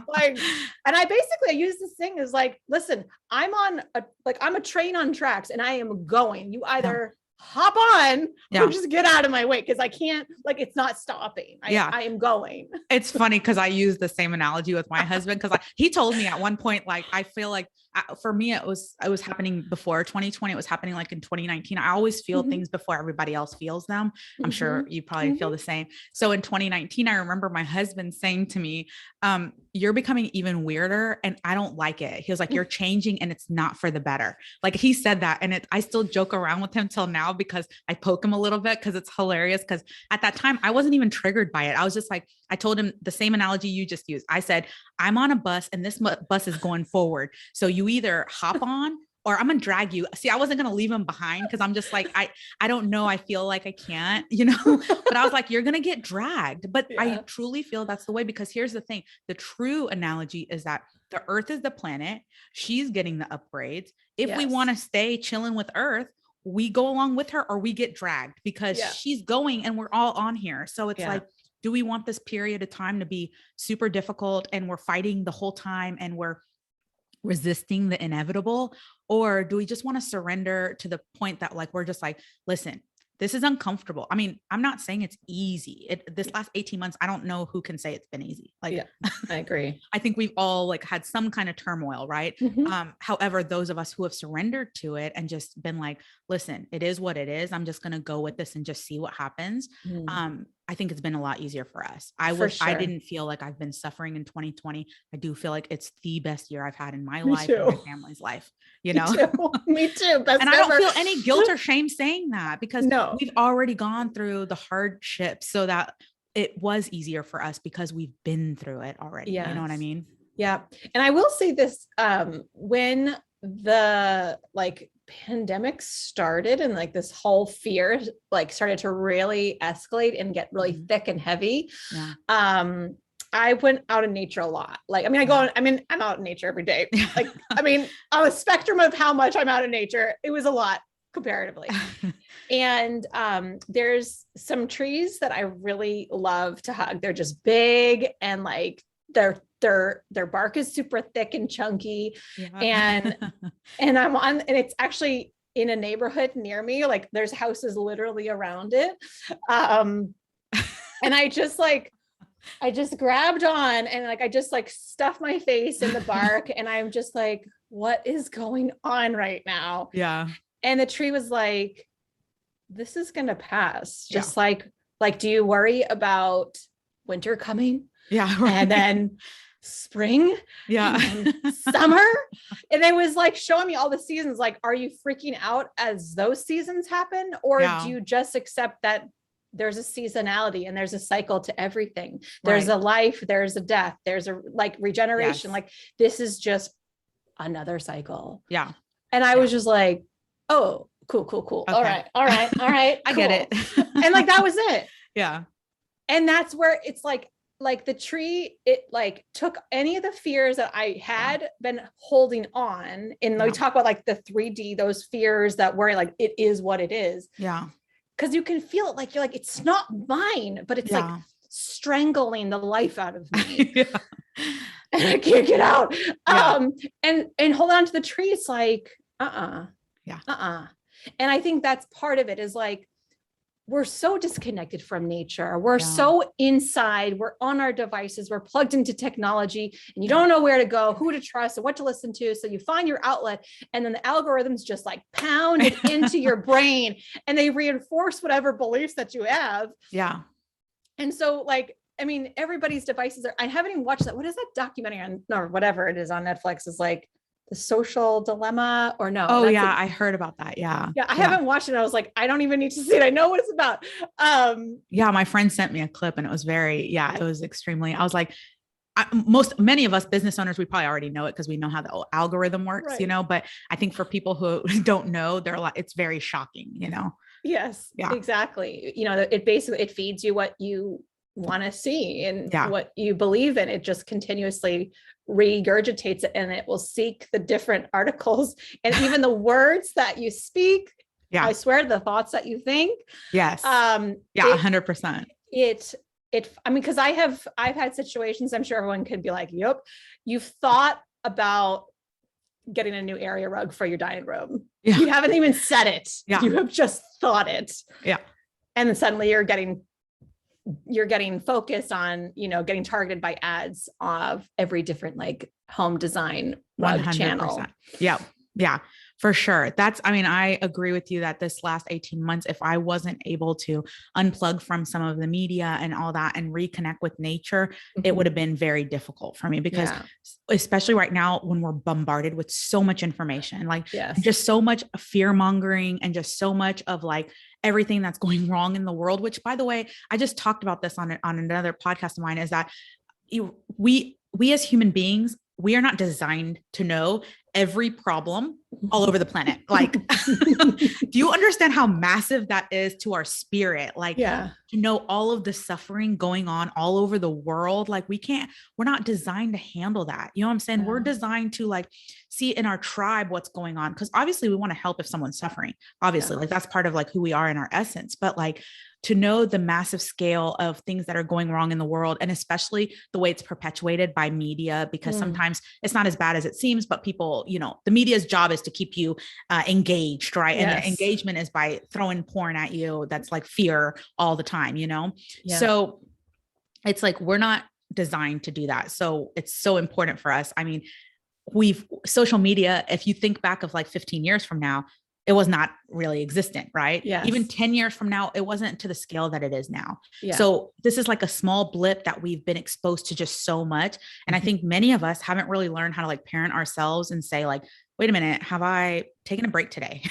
like, and I use this thing as like, listen, I'm a train on tracks and I am going. You either hop on or just get out of my way, because I can't, like, it's not stopping. I am going. It's funny because I use the same analogy with my husband, because he told me at one point, like, I feel like for me, it was happening before 2020. It was happening like in 2019. I always feel things before everybody else feels them. I'm sure you probably feel the same. So in 2019, I remember my husband saying to me, you're becoming even weirder and I don't like it. He was like, you're changing and it's not for the better. Like, he said that. And I still joke around with him till now, because I poke him a little bit, because it's hilarious. Because at that time I wasn't even triggered by it. I was just like, I told him the same analogy you just used. I said, I'm on a bus and this bus is going forward. So you either hop on or I'm going to drag you. See, I wasn't going to leave him behind, because I'm just like, I don't know. I feel like I can't, you know, but I was like, you're going to get dragged. But I truly feel that's the way, because here's the thing. The true analogy is that the earth is the planet. She's getting the upgrades. If we want to stay chilling with earth, we go along with her or we get dragged, because she's going and we're all on here. So it's like, do we want this period of time to be super difficult and we're fighting the whole time and we're resisting the inevitable? Or do we just want to surrender to the point that, like, we're just like, listen, this is uncomfortable. I mean, I'm not saying it's easy. This last 18 months, I don't know who can say it's been easy. Like, yeah, I agree. I think we've all like had some kind of turmoil, right? However, those of us who have surrendered to it and just been like, listen, it is what it is. I'm just going to go with this and just see what happens. I think it's been a lot easier for us. I didn't feel like I've been suffering in 2020. I do feel like it's the best year I've had in my life and my family's life, you know? Me too. Best and I don't feel any guilt or shame saying that, because we've already gone through the hardships, so that it was easier for us because we've been through it already. You know what I mean? Yeah. And I will say this, when the like pandemic started and like this whole fear like started to really escalate and get really thick and heavy, I went out in nature a lot. Like, I mean, I'm out in nature every day. Like, I mean, on a spectrum of how much I'm out in nature, it was a lot comparatively. And there's some trees that I really love to hug. They're just big and like their bark is super thick and chunky. And and it's actually in a neighborhood near me. Like there's houses literally around it. And I just grabbed on and like, I just like stuffed my face in the bark and I'm just like, what is going on right now? Yeah. And the tree was like, this is going to pass. Just like, do you worry about winter coming? Yeah. Right. And then spring, and summer. And it was like showing me all the seasons. Like, are you freaking out as those seasons happen? Or do you just accept that there's a seasonality and there's a cycle to everything? There's a life, there's a death, there's a like regeneration. Like this is just another cycle. Yeah. And I was just like, oh, cool. Okay. All right. I get it. And like, that was it. Yeah. And that's where it's like the tree, it like took any of the fears that I had been holding on. And we talk about like the 3D, those fears that were like, it is what it is. Yeah. Cause you can feel it. Like, you're like, it's not mine, but it's like strangling the life out of me. And I can't get out. And hold on to the tree. It's like, And I think that's part of it is like, we're so disconnected from nature. We're so inside, we're on our devices, we're plugged into technology and you don't know where to go, who to trust and what to listen to. So you find your outlet and then the algorithms just like pound it into your brain and they reinforce whatever beliefs that you have. Yeah. And so like, I mean, everybody's devices I haven't even watched that. What is that documentary on, or whatever it is on Netflix is like, The Social Dilemma or no? Oh yeah. I heard about that. Yeah. Yeah. I haven't watched it. I was like, I don't even need to see it. I know what it's about. Yeah. My friend sent me a clip and it was it was extremely, I was like, many of us business owners, we probably already know it because we know how the algorithm works, you know, but I think for people who don't know, it's very shocking, you know? Yes, exactly. You know, it feeds you what you want to see and what you believe in. It just continuously regurgitates it and it will seek the different articles and even the words that you speak. Yeah. I swear the thoughts that you think. Yes. 100%. I mean, cause I've had situations, I'm sure everyone could be like, yep, you've thought about getting a new area rug for your dining room. Yeah. You haven't even said it. Yeah. You have just thought it. Yeah. And then suddenly you're getting focused on, getting targeted by ads of every different like home design rug 100%. Channel. Yeah. Yeah, for sure. I agree with you that this last 18 months, if I wasn't able to unplug from some of the media and all that and reconnect with nature, it would have been very difficult for me because especially right now when we're bombarded with so much information, like just so much fear mongering and just so much of like everything that's going wrong in the world, which by the way, I just talked about this on another podcast of mine, is that we as human beings, we are not designed to know every problem all over the planet. Like, do you understand how massive that is to our spirit? Like to know all of the suffering going on all over the world. Like we're not designed to handle that. You know what I'm saying? We're designed to like see in our tribe what's going on. Cause obviously we want to help if someone's suffering, obviously, like that's part of like who we are in our essence, but like to know the massive scale of things that are going wrong in the world, and especially the way it's perpetuated by media, because sometimes it's not as bad as it seems, but people, the media's job is to keep you engaged, right? And the engagement is by throwing porn at you. That's like fear all the time, So it's like, we're not designed to do that. So it's so important for us. I mean, social media, if you think back of like 15 years from now, it was not really existent, right? Yes. Even 10 years from now, it wasn't to the scale that it is now. Yeah. So this is like a small blip that we've been exposed to just so much. And I think many of us haven't really learned how to like parent ourselves and say like, wait a minute, have I taken a break today?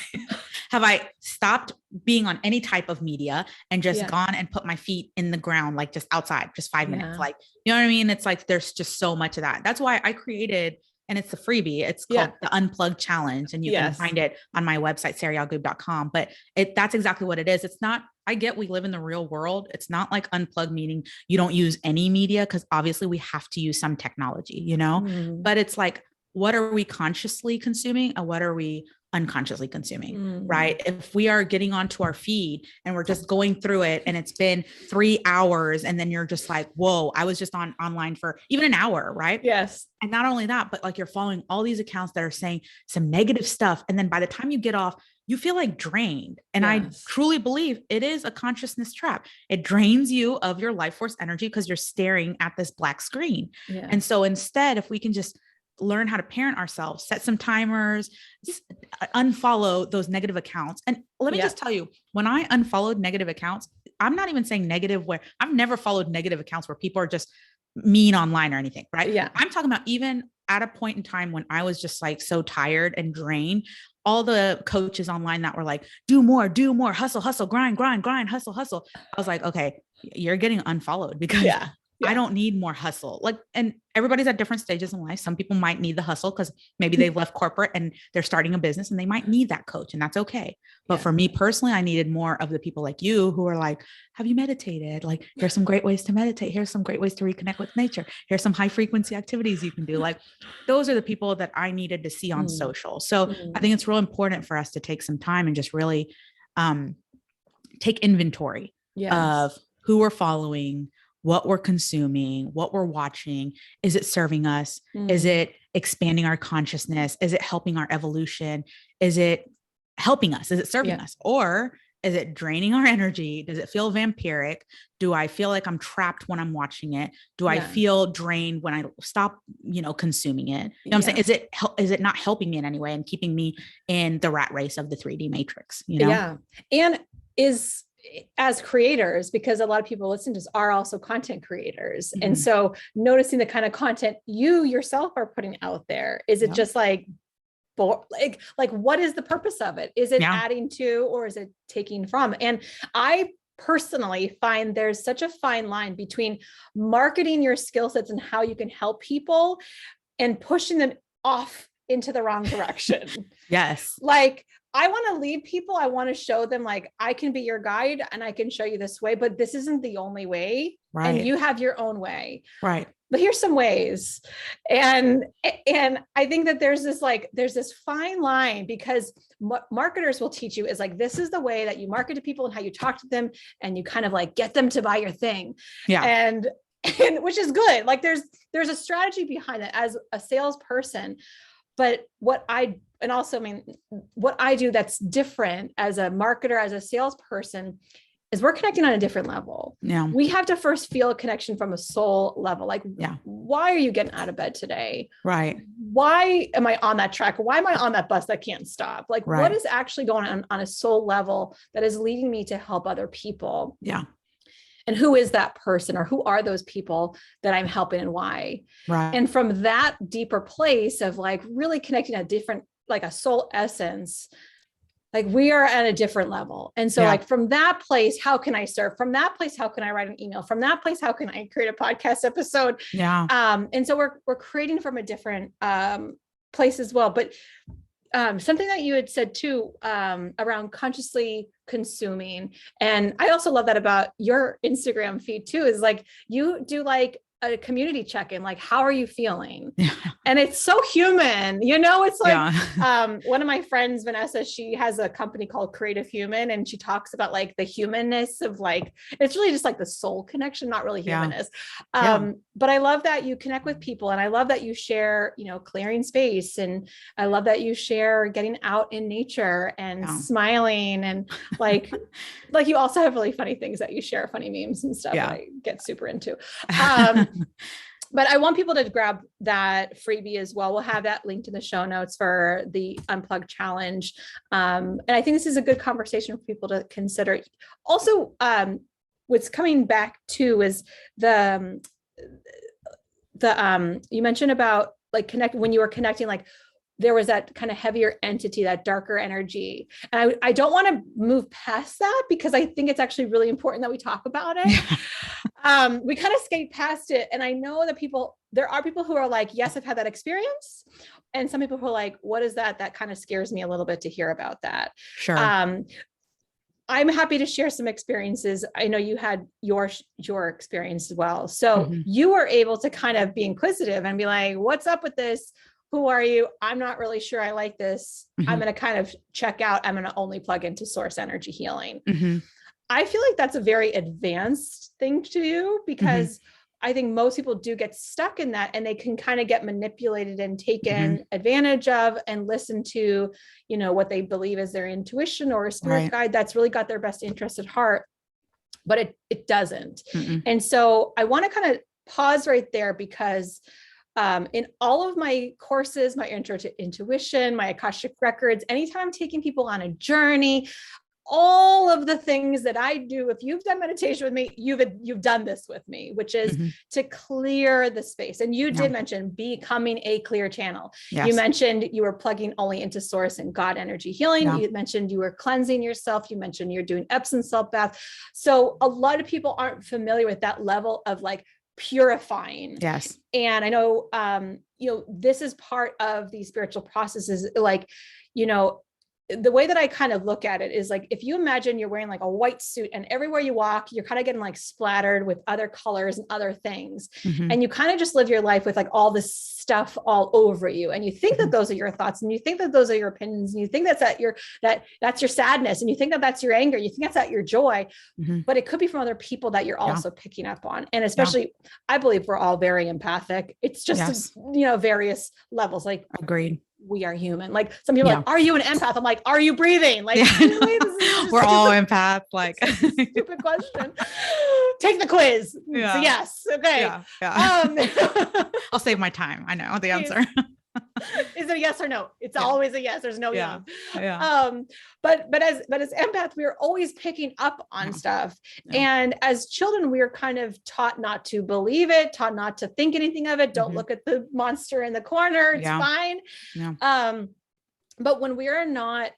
Have I stopped being on any type of media and just gone and put my feet in the ground, like just outside, just 5 minutes? Like, you know what I mean? It's like, there's just so much of that. That's why I created, and it's a freebie. It's called the Unplugged Challenge. And you can find it on my website, SaraYagoub.com. But that's exactly what it is. It's not, I get we live in the real world. It's not like unplugged, meaning you don't use any media, because obviously we have to use some technology, but it's like, what are we consciously consuming and what are we unconsciously consuming, right? If we are getting onto our feed and we're just going through it and it's been 3 hours and then you're just like, whoa, I was just online for even an hour, right? Yes. And not only that, but like you're following all these accounts that are saying some negative stuff. And then by the time you get off, you feel like drained. And I truly believe it is a consciousness trap. It drains you of your life force energy because you're staring at this black screen. Yeah. And so instead, if we can just learn how to parent ourselves, set some timers, unfollow those negative accounts. And let me just tell you, when I unfollowed negative accounts, I'm not even saying negative where I've never followed negative accounts where people are just mean online or anything, right? Yeah. I'm talking about even at a point in time when I was just like so tired and drained, all the coaches online that were like, do more, hustle, grind, hustle. I was like, okay, you're getting unfollowed because I don't need more hustle. Like, and everybody's at different stages in life. Some people might need the hustle because maybe they've left corporate and they're starting a business and they might need that coach, and that's okay. But for me personally, I needed more of the people like you who are like, have you meditated? Like, here's some great ways to meditate. Here's some great ways to reconnect with nature. Here's some high frequency activities you can do. Like, those are the people that I needed to see on social. So I think it's real important for us to take some time and just really take inventory of who we're following, what we're consuming, what we're watching. Is it serving us? Is it expanding our consciousness? Is it helping our evolution? Is it helping us? Is it serving us? Or is it draining our energy? Does it feel vampiric? Do I feel like I'm trapped when I'm watching it? Do I feel drained when I stop, consuming it? You know what I'm saying? Is it not helping me in any way and keeping me in the rat race of the 3D matrix? Yeah. And as creators, because a lot of people listen to us are also content creators. And so noticing the kind of content you yourself are putting out there, is it just like what is the purpose of it? Is it adding to, or is it taking from? And I personally find there's such a fine line between marketing your skill sets and how you can help people and pushing them off into the wrong direction. Yes. Like, I want to lead people. I want to show them like, I can be your guide and I can show you this way, but this isn't the only way. Right. And you have your own way. Right. But here's some ways. And I think that there's this fine line, because marketers will teach you is like, this is the way that you market to people and how you talk to them. And you kind of like get them to buy your thing. Yeah. And which is good. Like there's a strategy behind it as a salesperson. But what I do that's different as a marketer, as a salesperson, is we're connecting on a different level. Yeah. We have to first feel a connection from a soul level. Like, why are you getting out of bed today? Right. Why am I on that track? Why am I on that bus that can't stop? Like, what is actually going on a soul level that is leading me to help other people? Yeah. And who is that person, or who are those people that I'm helping, and why? Right. And from that deeper place of like really connecting a different, like a soul essence, like we are at a different level. And so like from that place, how can I serve? From that place, how can I write an email? From that place, how can I create a podcast episode? Yeah. And so we're creating from a different place as well. But something that you had said too, around consciously consuming. And I also love that about your Instagram feed too, is like, you do like a community check-in, like, how are you feeling? Yeah. And it's so human, it's like, Yeah. one of my friends, Vanessa, she has a company called Creative Human, and she talks about like the humanness of like, it's really just like the soul connection, not really humanness. But I love that you connect with people, and I love that you share, clearing space, and I love that you share getting out in nature and smiling, and like you also have really funny things that you share, funny memes and stuff that I get super into. But I want people to grab that freebie as well. We'll have that linked in the show notes for the Unplugged Challenge. And I think this is a good conversation for people to consider. Also, what's coming back to is the you mentioned about like when you were connecting, like there was that kind of heavier entity, that darker energy. And I don't want to move past that, because I think it's actually really important that we talk about it. We kind of skate past it. And I know that there are people who are like, yes, I've had that experience. And some people who are like, what is that? That kind of scares me a little bit to hear about that. Sure. I'm happy to share some experiences. I know you had your experience as well. So you were able to kind of be inquisitive and be like, what's up with this? Who are you? I'm not really sure I like this. I'm going to kind of check out. I'm going to only plug into source energy healing. I feel like that's a very advanced thing to do, because I think most people do get stuck in that, and they can kind of get manipulated and taken advantage of, and listen to, what they believe is their intuition or a spirit guide that's really got their best interest at heart, but it doesn't. And so I want to kind of pause right there, because in all of my courses, my intro to intuition, my Akashic records, anytime I'm taking people on a journey, all of the things that I do, if you've done meditation with me, you've done this with me, which is to clear the space. And you did mention becoming a clear channel. Yes. You mentioned you were plugging only into source and God energy healing. You mentioned you were cleansing yourself. You mentioned you're doing Epsom salt bath. So a lot of people aren't familiar with that level of like purifying. Yes. And I know, this is part of these spiritual processes. Like, the way that I kind of look at it is like, if you imagine you're wearing like a white suit, and everywhere you walk, you're kind of getting like splattered with other colors and other things. And you kind of just live your life with like all this stuff all over you. And you think that those are your thoughts, and you think that those are your opinions, and you think that's your sadness. And you think that that's your anger. You think that's at your joy, but it could be from other people that you're also picking up on. And especially, I believe we're all very empathic. It's just, various levels. Like, agreed. We are human. Like some people are like, are you an empath? I'm like, are you breathing? Like, we're all empath. Like stupid question. Take the quiz. So yes. Okay. I'll save my time. I know the answer. Is it a yes or no? It's always a yes. There's no yes. But as empath, we're always picking up on stuff. And as children, we're kind of taught not to believe it, taught not to think anything of it. Don't look at the monster in the corner. It's fine. But when we are not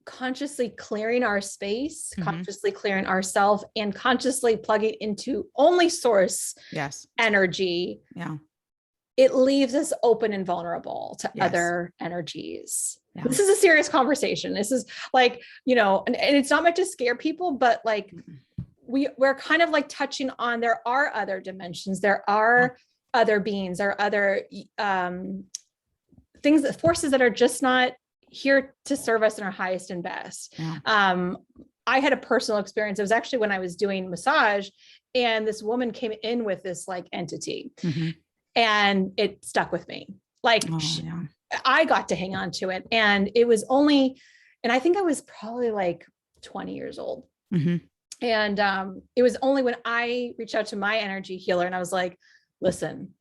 consciously clearing our space, consciously clearing ourselves, and consciously plugging into only source energy, it leaves us open and vulnerable to other energies. This is a serious conversation. This is like, and it's not meant to scare people, but like we're kind of like touching on, there are other dimensions, there are other beings, there are other things, forces that are just not here to serve us in our highest and best. I had a personal experience. It was actually when I was doing massage, and this woman came in with this like entity. And it stuck with me. Like I got to hang on to it. And it was only, and I think I was probably like 20 years old. And it was only when I reached out to my energy healer, and I was like, listen,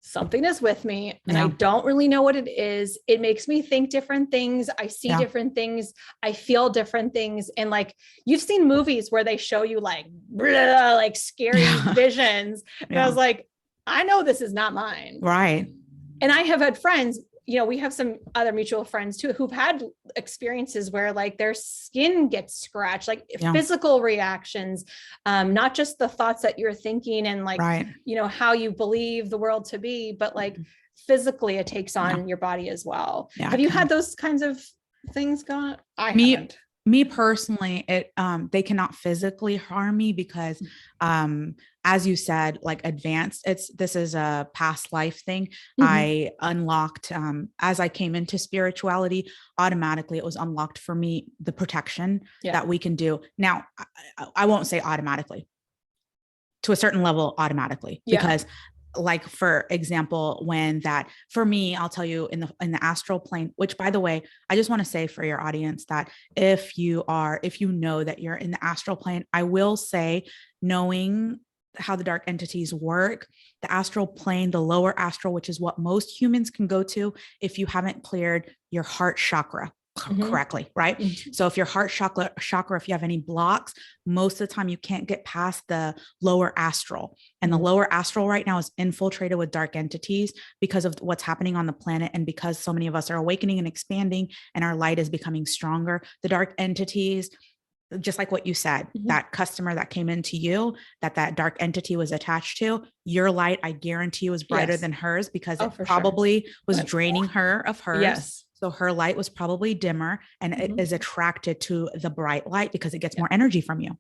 something is with me, and I don't really know what it is. It makes me think different things. I see different things. I feel different things. And like, you've seen movies where they show you like, blah, like scary visions. And I was like, I know this is not mine. Right. And I have had friends, we have some other mutual friends too, who've had experiences where like their skin gets scratched, like physical reactions, not just the thoughts that you're thinking and like, how you believe the world to be, but like physically it takes on your body as well. Have you had those kinds of things going? I haven't. Me personally, they cannot physically harm me because, as you said, like advanced, this is a past life thing. I unlocked, as I came into spirituality, automatically it was unlocked for me, the protection that we can do. Now, I won't say automatically, to a certain level, automatically, because like, for example, when that, for me, I'll tell you, in the astral plane, which, by the way, I just want to say for your audience that if you know that you're in the astral plane, I will say, knowing how the dark entities work, the astral plane, the lower astral, which is what most humans can go to if you haven't cleared your heart chakra correctly, right? So if your heart chakra, if you have any blocks, most of the time you can't get past the lower astral. And the lower astral right now is infiltrated with dark entities because of what's happening on the planet. And because so many of us are awakening and expanding and our light is becoming stronger, the dark entities, just like what you said, that customer that came into you, that dark entity was attached to, your light, I guarantee you, was brighter than hers, because it probably was draining her of hers. So her light was probably dimmer, and it is attracted to the bright light because it gets more energy from you.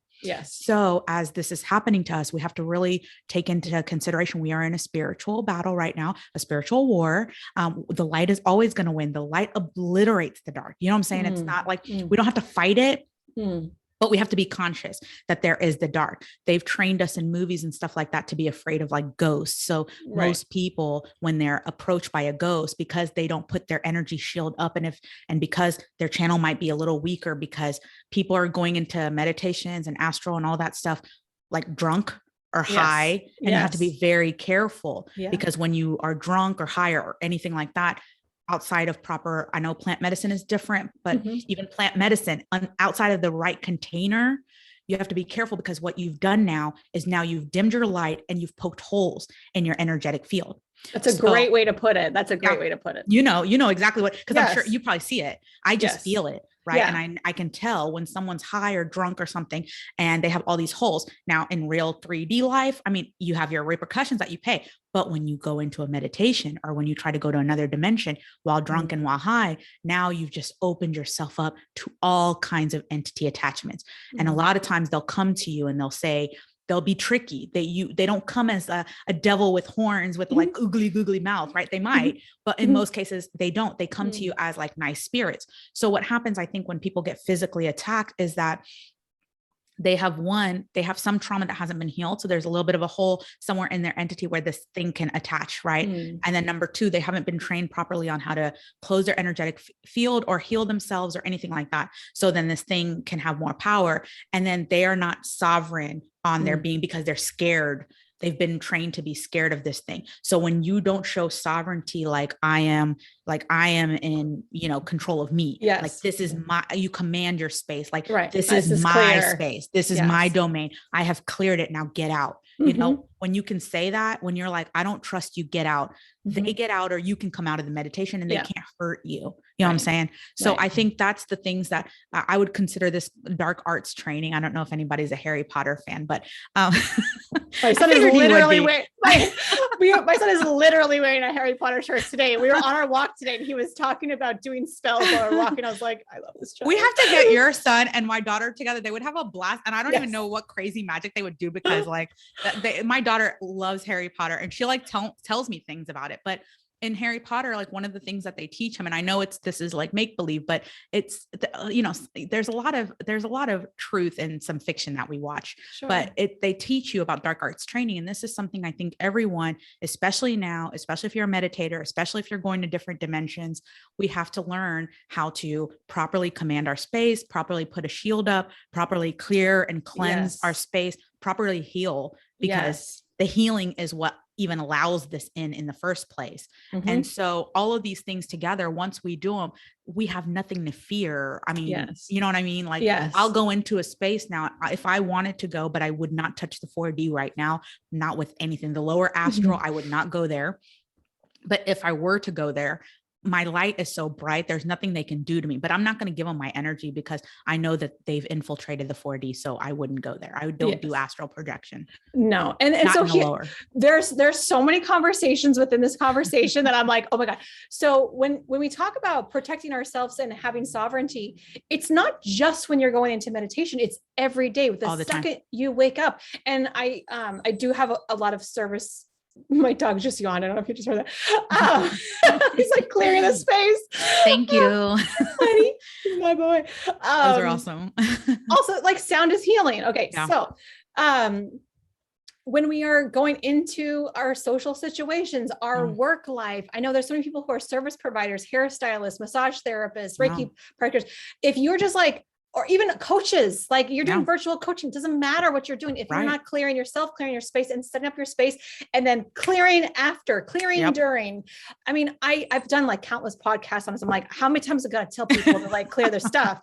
So as this is happening to us, we have to really take into consideration, we are in a spiritual battle right now, a spiritual war. The light is always going to win. The light obliterates the dark. You know what I'm saying? It's not like we don't have to fight it. But we have to be conscious that there is the dark. They've trained us in movies and stuff like that to be afraid of like ghosts. So most people, when they're approached by a ghost, because they don't put their energy shield up, and because their channel might be a little weaker, because people are going into meditations and astral and all that stuff, like drunk or high, and you have to be very careful, because when you are drunk or high or anything like that, outside of proper, I know plant medicine is different, but even plant medicine outside of the right container, you have to be careful, because what you've done now is you've dimmed your light and you've poked holes in your energetic field. That's a great way to put it. That's a great way to put it. You know exactly what, because I'm sure you probably see it. I just feel it. Right. And I can tell when someone's high or drunk or something, and they have all these holes. Now, in real 3D life, I mean, you have your repercussions that you pay. But when you go into a meditation, or when you try to go to another dimension while drunk and while high, now you've just opened yourself up to all kinds of entity attachments. And a lot of times they'll come to you and they'll be tricky. They don't come as a devil with horns with like oogly googly mouth, right? They might, but in most cases they don't. They come to you as like nice spirits. So what happens, I think, when people get physically attacked is that they have some trauma that hasn't been healed. So there's a little bit of a hole somewhere in their entity where this thing can attach, right? And then number two, they haven't been trained properly on how to close their energetic field or heal themselves or anything like that. So then this thing can have more power, and then they are not sovereign on their being because they're scared. They've been trained to be scared of this thing. So when you don't show sovereignty, like I am in, control of me. Like this is you command your space. Like this is my space. This is my domain. I have cleared it. Now get out. You know, when you can say that, when you're like, I don't trust you, get out, they get out, or you can come out of the meditation and they can't hurt you. You know what I'm saying? So I think that's the things that I would consider this dark arts training. I don't know if anybody's a Harry Potter fan, but my son is literally wearing my son is literally wearing a Harry Potter shirt today. We were on our walk today and he was talking about doing spells while we were walking. I was like, I love this child. We have to get your son and my daughter together. They would have a blast. And I don't even know what crazy magic they would do, because like my daughter loves Harry Potter, and she like tells me things about it. But in Harry Potter, like one of the things that they teach him, and I know this is like make believe, but it's, there's a lot of truth in some fiction that we watch, but they teach you about dark arts training. And this is something I think everyone, especially now, especially if you're a meditator, especially if you're going to different dimensions, we have to learn how to properly command our space, properly put a shield up, properly clear and cleanse our space, properly heal, because the healing is what even allows this in the first place. And so all of these things together, once we do them, we have nothing to fear. I mean, you know what I mean? Like I'll go into a space now if I wanted to go, but I would not touch the 4D right now, not with anything. The lower astral, I would not go there. But if I were to go there, my light is so bright. There's nothing they can do to me, but I'm not going to give them my energy because I know that they've infiltrated the 4D. So I wouldn't go there. I don't do astral projection. No. And so there's so many conversations within this conversation that I'm like, oh my God. So when we talk about protecting ourselves and having sovereignty, it's not just when you're going into meditation, it's every day. The second you wake up. And I do have a lot of service. My dog just yawned. I don't know if you just heard that. He's like clearing the space. Thank you. Honey, he's my boy. Those are awesome. Also, like sound is healing. Okay. Yeah. So, when we are going into our social situations, our work life, I know there's so many people who are service providers, hairstylists, massage therapists, Reiki practitioners. If you're just like, or even coaches, like you're doing virtual coaching, doesn't matter what you're doing. If you're not clearing yourself, clearing your space and setting up your space and then clearing after, clearing during. I mean, I've done like countless podcasts on this. I'm like, how many times am I going to tell people to like clear their stuff?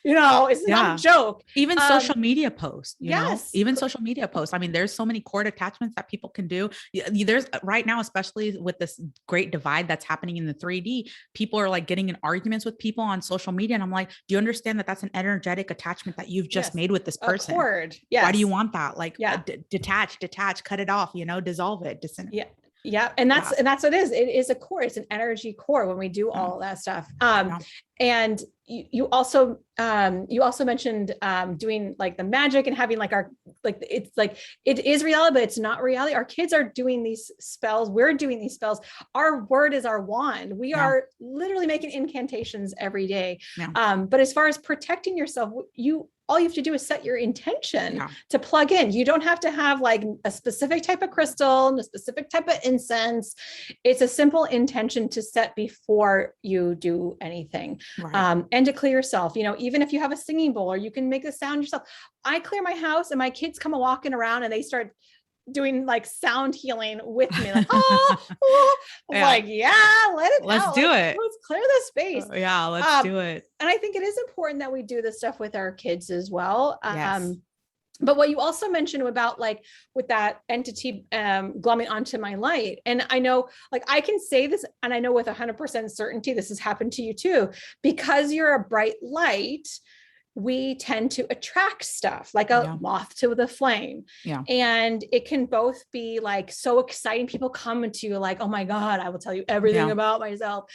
It's not a joke. Even social media posts, you know, even social media posts. I mean, there's so many cord attachments that people can do. There's right now, especially with this great divide that's happening in the 3D, people are like getting in arguments with people on social media. And I'm like, do you understand that that's an energetic attachment that you've just made with this person? Cord. Yes. Why do you want that? Like detach, cut it off, dissolve it. Yeah. And that's what it is. It is a core. It's an energy core when we do all of that stuff. And you also mentioned doing like the magic and having like it's like, it is reality, but it's not reality. Our kids are doing these spells. We're doing these spells. Our word is our wand. We are literally making incantations every day. But as far as protecting yourself, all you have to do is set your intention to plug in. You don't have to have like a specific type of crystal and a specific type of incense. It's a simple intention to set before you do anything. And to clear yourself, even if you have a singing bowl or you can make the sound yourself. I clear my house and my kids come walking around and they start doing like sound healing with me. Like, like, let's do it. Let's clear the space. Let's do it. And I think it is important that we do this stuff with our kids as well. But what you also mentioned about like with that entity glomming onto my light. And I know like I can say this and I know with 100% certainty, this has happened to you too, because you're a bright light. We tend to attract stuff like a moth to the flame. And it can both be like so exciting. People come to you like, oh my God, I will tell you everything about myself.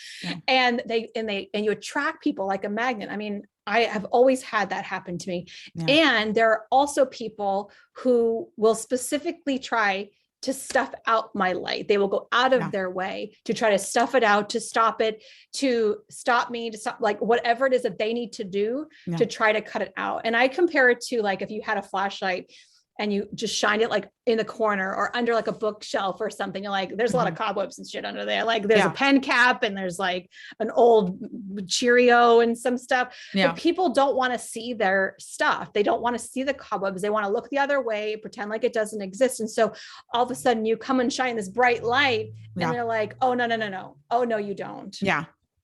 And you attract people like a magnet. I mean, I have always had that happen to me. And there are also people who will specifically try to stuff out my light. They will go out of their way to try to stuff it out, to stop it, to stop me, to stop like whatever it is that they need to do to try to cut it out. And I compare it to like, if you had a flashlight and you just shine it like in the corner or under like a bookshelf or something, you're like, there's a lot of cobwebs and shit under there. Like there's a pen cap and there's like an old Cheerio and some stuff. But people don't want to see their stuff. They don't want to see the cobwebs. They want to look the other way, pretend like it doesn't exist. And so all of a sudden you come and shine this bright light and they're like, oh, no. Oh, no, you don't.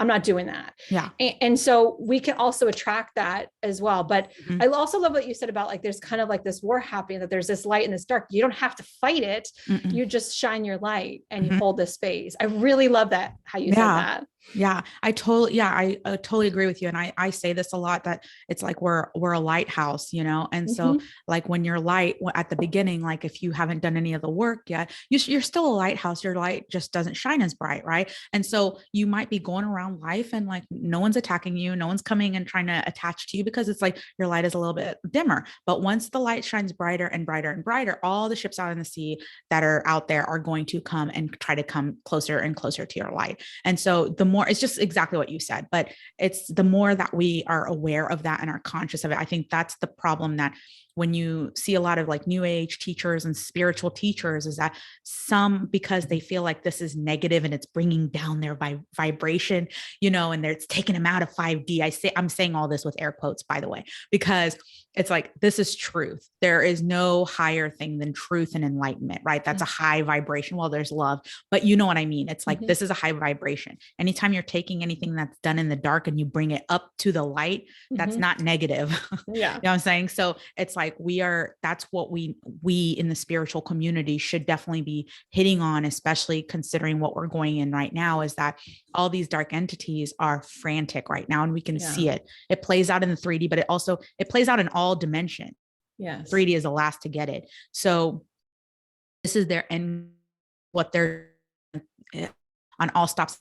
I'm not doing that. And so we can also attract that as well. But I also love what you said about like, there's kind of like this war happening, that there's this light and this dark. You don't have to fight it. You just shine your light and you hold this space. I really love that, how you said that. I totally agree with you. And I say this a lot, that it's like, we're a lighthouse, and so like when you're light at the beginning, like if you haven't done any of the work yet, you're still a lighthouse. Your light just doesn't shine as bright. Right. And so you might be going around life and like, no one's attacking you. No one's coming and trying to attach to you because it's like your light is a little bit dimmer. But once the light shines brighter and brighter and brighter, all the ships out in the sea that are out there are going to come and try to come closer and closer to your light. And so the more, it's just exactly what you said, but it's the more that we are aware of that and are conscious of it. I think that's the problem, that when you see a lot of like new age teachers and spiritual teachers, is that some, because they feel like this is negative and it's bringing down their vibration, and it's taking them out of 5D. I'm saying all this with air quotes, by the way, because it's like, this is truth. There is no higher thing than truth and enlightenment, right? That's a high vibration. Well, there's love, but you know what I mean? It's like, this is a high vibration. Anytime anytime you're taking anything that's done in the dark and you bring it up to the light, that's not negative. Yeah. You know what I'm saying? So it's like, that's what we in the spiritual community should definitely be hitting on, especially considering what we're going in right now, is that all these dark entities are frantic right now, and we can see it. It plays out in the 3D, but it plays out in all dimension. Yes. 3D is the last to get it. So this is their end, what they're on all stops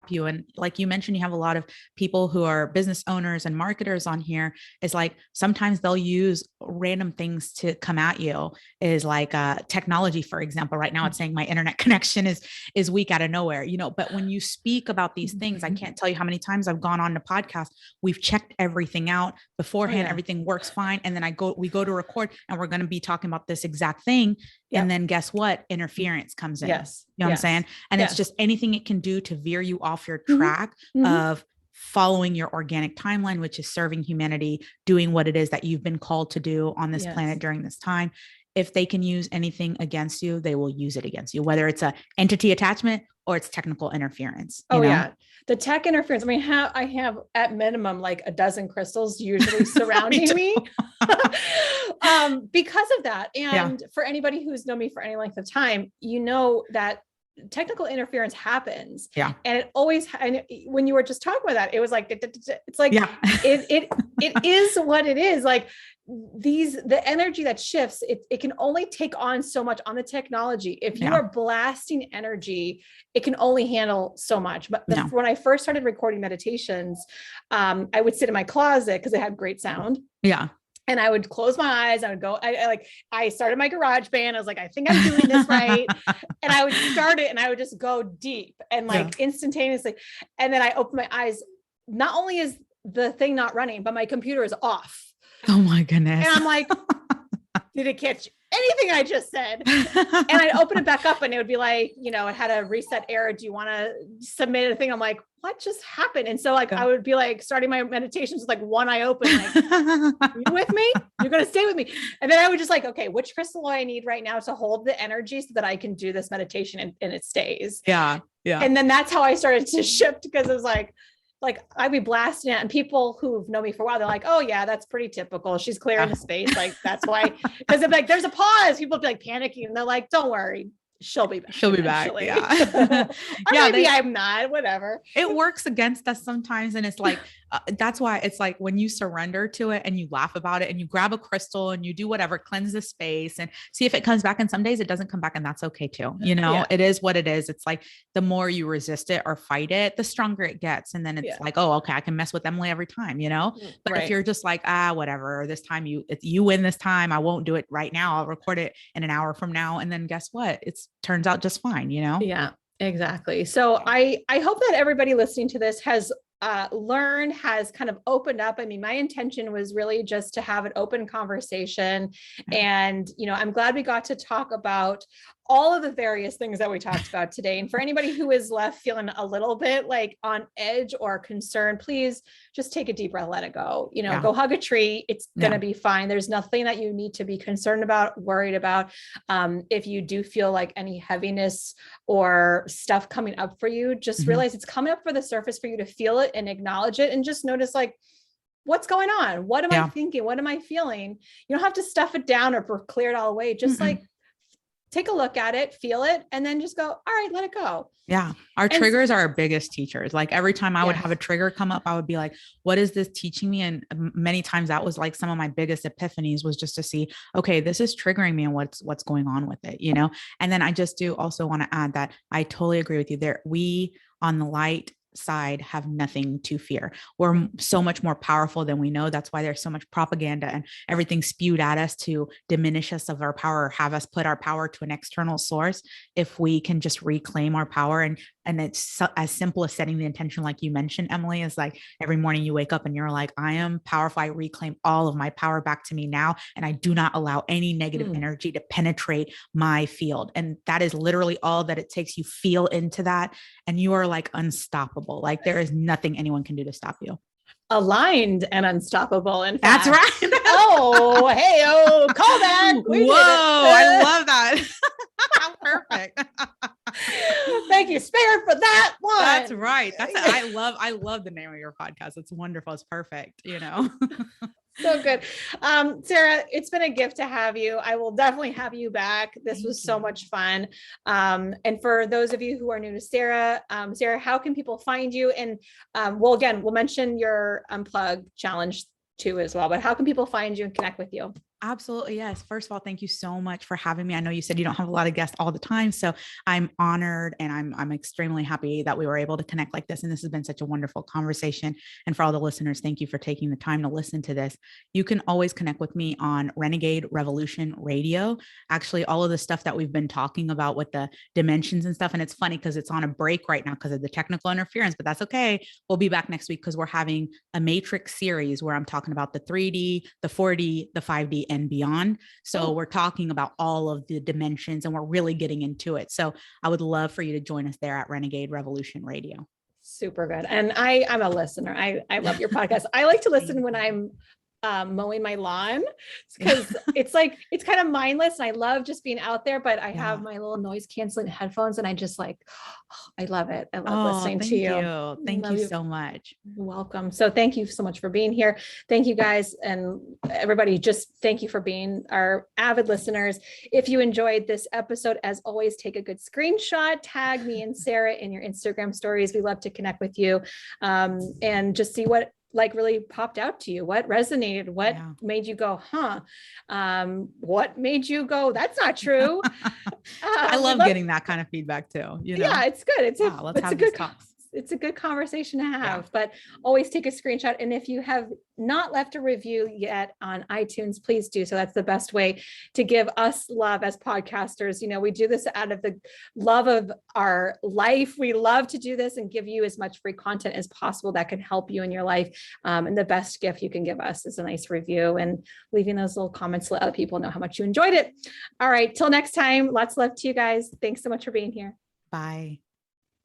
you. And like you mentioned, you have a lot of people who are business owners and marketers on here. Is like, sometimes they'll use random things to come at you, is like technology, for example. Right now it's saying my internet connection is weak out of nowhere, you know, but when you speak about these things, I can't tell you how many times I've gone on to podcast. We've checked everything out beforehand. Everything works fine. And then we go to record and we're going to be talking about this exact thing. And then guess what? Interference comes in. Yes. You know what I'm saying? And it's just anything it can do to veer you off your track of following your organic timeline, which is serving humanity, doing what it is that you've been called to do on this planet during this time. If they can use anything against you, they will use it against you, whether it's a entity attachment or it's technical interference. You know? Yeah. The tech interference. I mean, I have at minimum like a dozen crystals usually surrounding me because of that. And for anybody who's known me for any length of time, you know that technical interference happens. Yeah. And it always, and when you were just talking about that, it was like, it's like, it is what it is. Like the energy that shifts, it can only take on so much on the technology. If you are blasting energy, it can only handle so much. But when I first started recording meditations, I would sit in my closet because it had great sound. Yeah. And I would close my eyes. I would go, I started my garage band. I was like, I think I'm doing this right. And I would start it and I would just go deep and like instantaneously. And then I open my eyes. Not only is the thing not running, but my computer is off. Oh my goodness. And I'm like, did it catch anything I just said? And I'd open it back up and it would be like, you know, it had a reset error. Do you want to submit a thing? I'm like, what just happened? And so like, I would be like starting my meditations with like one eye open, like, you with me? You're going to stay with me. And then I would just like, okay, which crystal do I need right now to hold the energy so that I can do this meditation and it stays. Yeah. Yeah. And then that's how I started to shift, because it was like I'd be blasting it, and people who've known me for a while, they're like, oh yeah, that's pretty typical. She's clearing the space. Like, that's why, because they're like, there's a pause. People be like panicking and they're like, don't worry, she'll be back. She'll be back. Yeah. Maybe I'm not, whatever. It works against us sometimes. And it's like, that's why it's like when you surrender to it and you laugh about it and you grab a crystal and you do whatever, cleanse the space and see if it comes back. And some days it doesn't come back, and that's okay too. You know, it is what it is. It's like the more you resist it or fight it, the stronger it gets. And then it's like, oh, okay, I can mess with Emily every time, you know, but if you're just like, whatever, this time you win this time, I won't do it right now. I'll record it in an hour from now. And then guess what? It turns out just fine, you know? Yeah, exactly. So I hope that everybody listening to this has learned, has kind of opened up. I mean, my intention was really just to have an open conversation. And, you know, I'm glad we got to talk about all of the various things that we talked about today. And for anybody who is left feeling a little bit like on edge or concerned, please just take a deep breath, let it go, you know, go hug a tree. It's going to be fine. There's nothing that you need to be concerned about, worried about. If you do feel like any heaviness or stuff coming up for you, just realize it's coming up for the surface for you to feel it and acknowledge it, and just notice like, what's going on? What am I thinking? What am I feeling? You don't have to stuff it down or clear it all away. Just like, take a look at it, feel it, and then just go, all right, let it go. Yeah. Our triggers are our biggest teachers. Like every time I would have a trigger come up, I would be like, what is this teaching me? And many times that was like some of my biggest epiphanies, was just to see, okay, this is triggering me and what's going on with it, you know? And then I just do also want to add that I totally agree with you there. We on the light side have nothing to fear. We're so much more powerful than we know. That's why there's so much propaganda and everything spewed at us to diminish us of our power, or have us put our power to an external source. If we can just reclaim our power, and it's as simple as setting the intention, like you mentioned, Emily, is like every morning you wake up and you're like, I am powerful. I reclaim all of my power back to me now. And I do not allow any negative energy to penetrate my field. And that is literally all that it takes. You feel into that and you are like unstoppable. Like there is nothing anyone can do to stop you. Aligned and unstoppable. In fact. That's right. Call back. Whoa, I love that. How perfect. make you spared for that one. That's right. I love the name of your podcast. It's wonderful. It's perfect. So good. Sara, it's been a gift to have you. I will definitely have you back. This was so much fun. And for those of you who are new to Sara, Sara, how can people find you? And we'll mention your Unplug challenge too as well, but how can people find you and connect with you? Absolutely. Yes. First of all, thank you so much for having me. I know you said you don't have a lot of guests all the time, so I'm honored and I'm extremely happy that we were able to connect like this. And this has been such a wonderful conversation. And for all the listeners, thank you for taking the time to listen to this. You can always connect with me on Renegade Revolution Radio. Actually, all of the stuff that we've been talking about with the dimensions and stuff. And it's funny because it's on a break right now because of the technical interference, but that's okay. We'll be back next week because we're having a Matrix series where I'm talking about the 3D, the 4D, the 5D, and beyond. So we're talking about all of the dimensions and we're really getting into it. So I would love for you to join us there at Renegade Revolution Radio. Super good. And I'm a listener. I love your podcast. I like to listen when I'm mowing my lawn because it's kind of mindless. And I love just being out there, but I have my little noise canceling headphones and I just I love it. I love listening to you. Thank you so much. Welcome. So thank you so much for being here. Thank you guys. And everybody, just thank you for being our avid listeners. If you enjoyed this episode, as always, take a good screenshot, tag me and Sara in your Instagram stories. We love to connect with you and just see what really popped out to you, what resonated, what made you go, what made you go, that's not true. I love getting that kind of feedback too. Yeah, it's good. It's a good conversation to have, but always take a screenshot. And if you have not left a review yet on iTunes, please do so. That's the best way to give us love as podcasters. We do this out of the love of our life. We love to do this and give you as much free content as possible that can help you in your life. And the best gift you can give us is a nice review and leaving those little comments to let other people know how much you enjoyed it. All right. Till next time. Lots of love to you guys. Thanks so much for being here. Bye.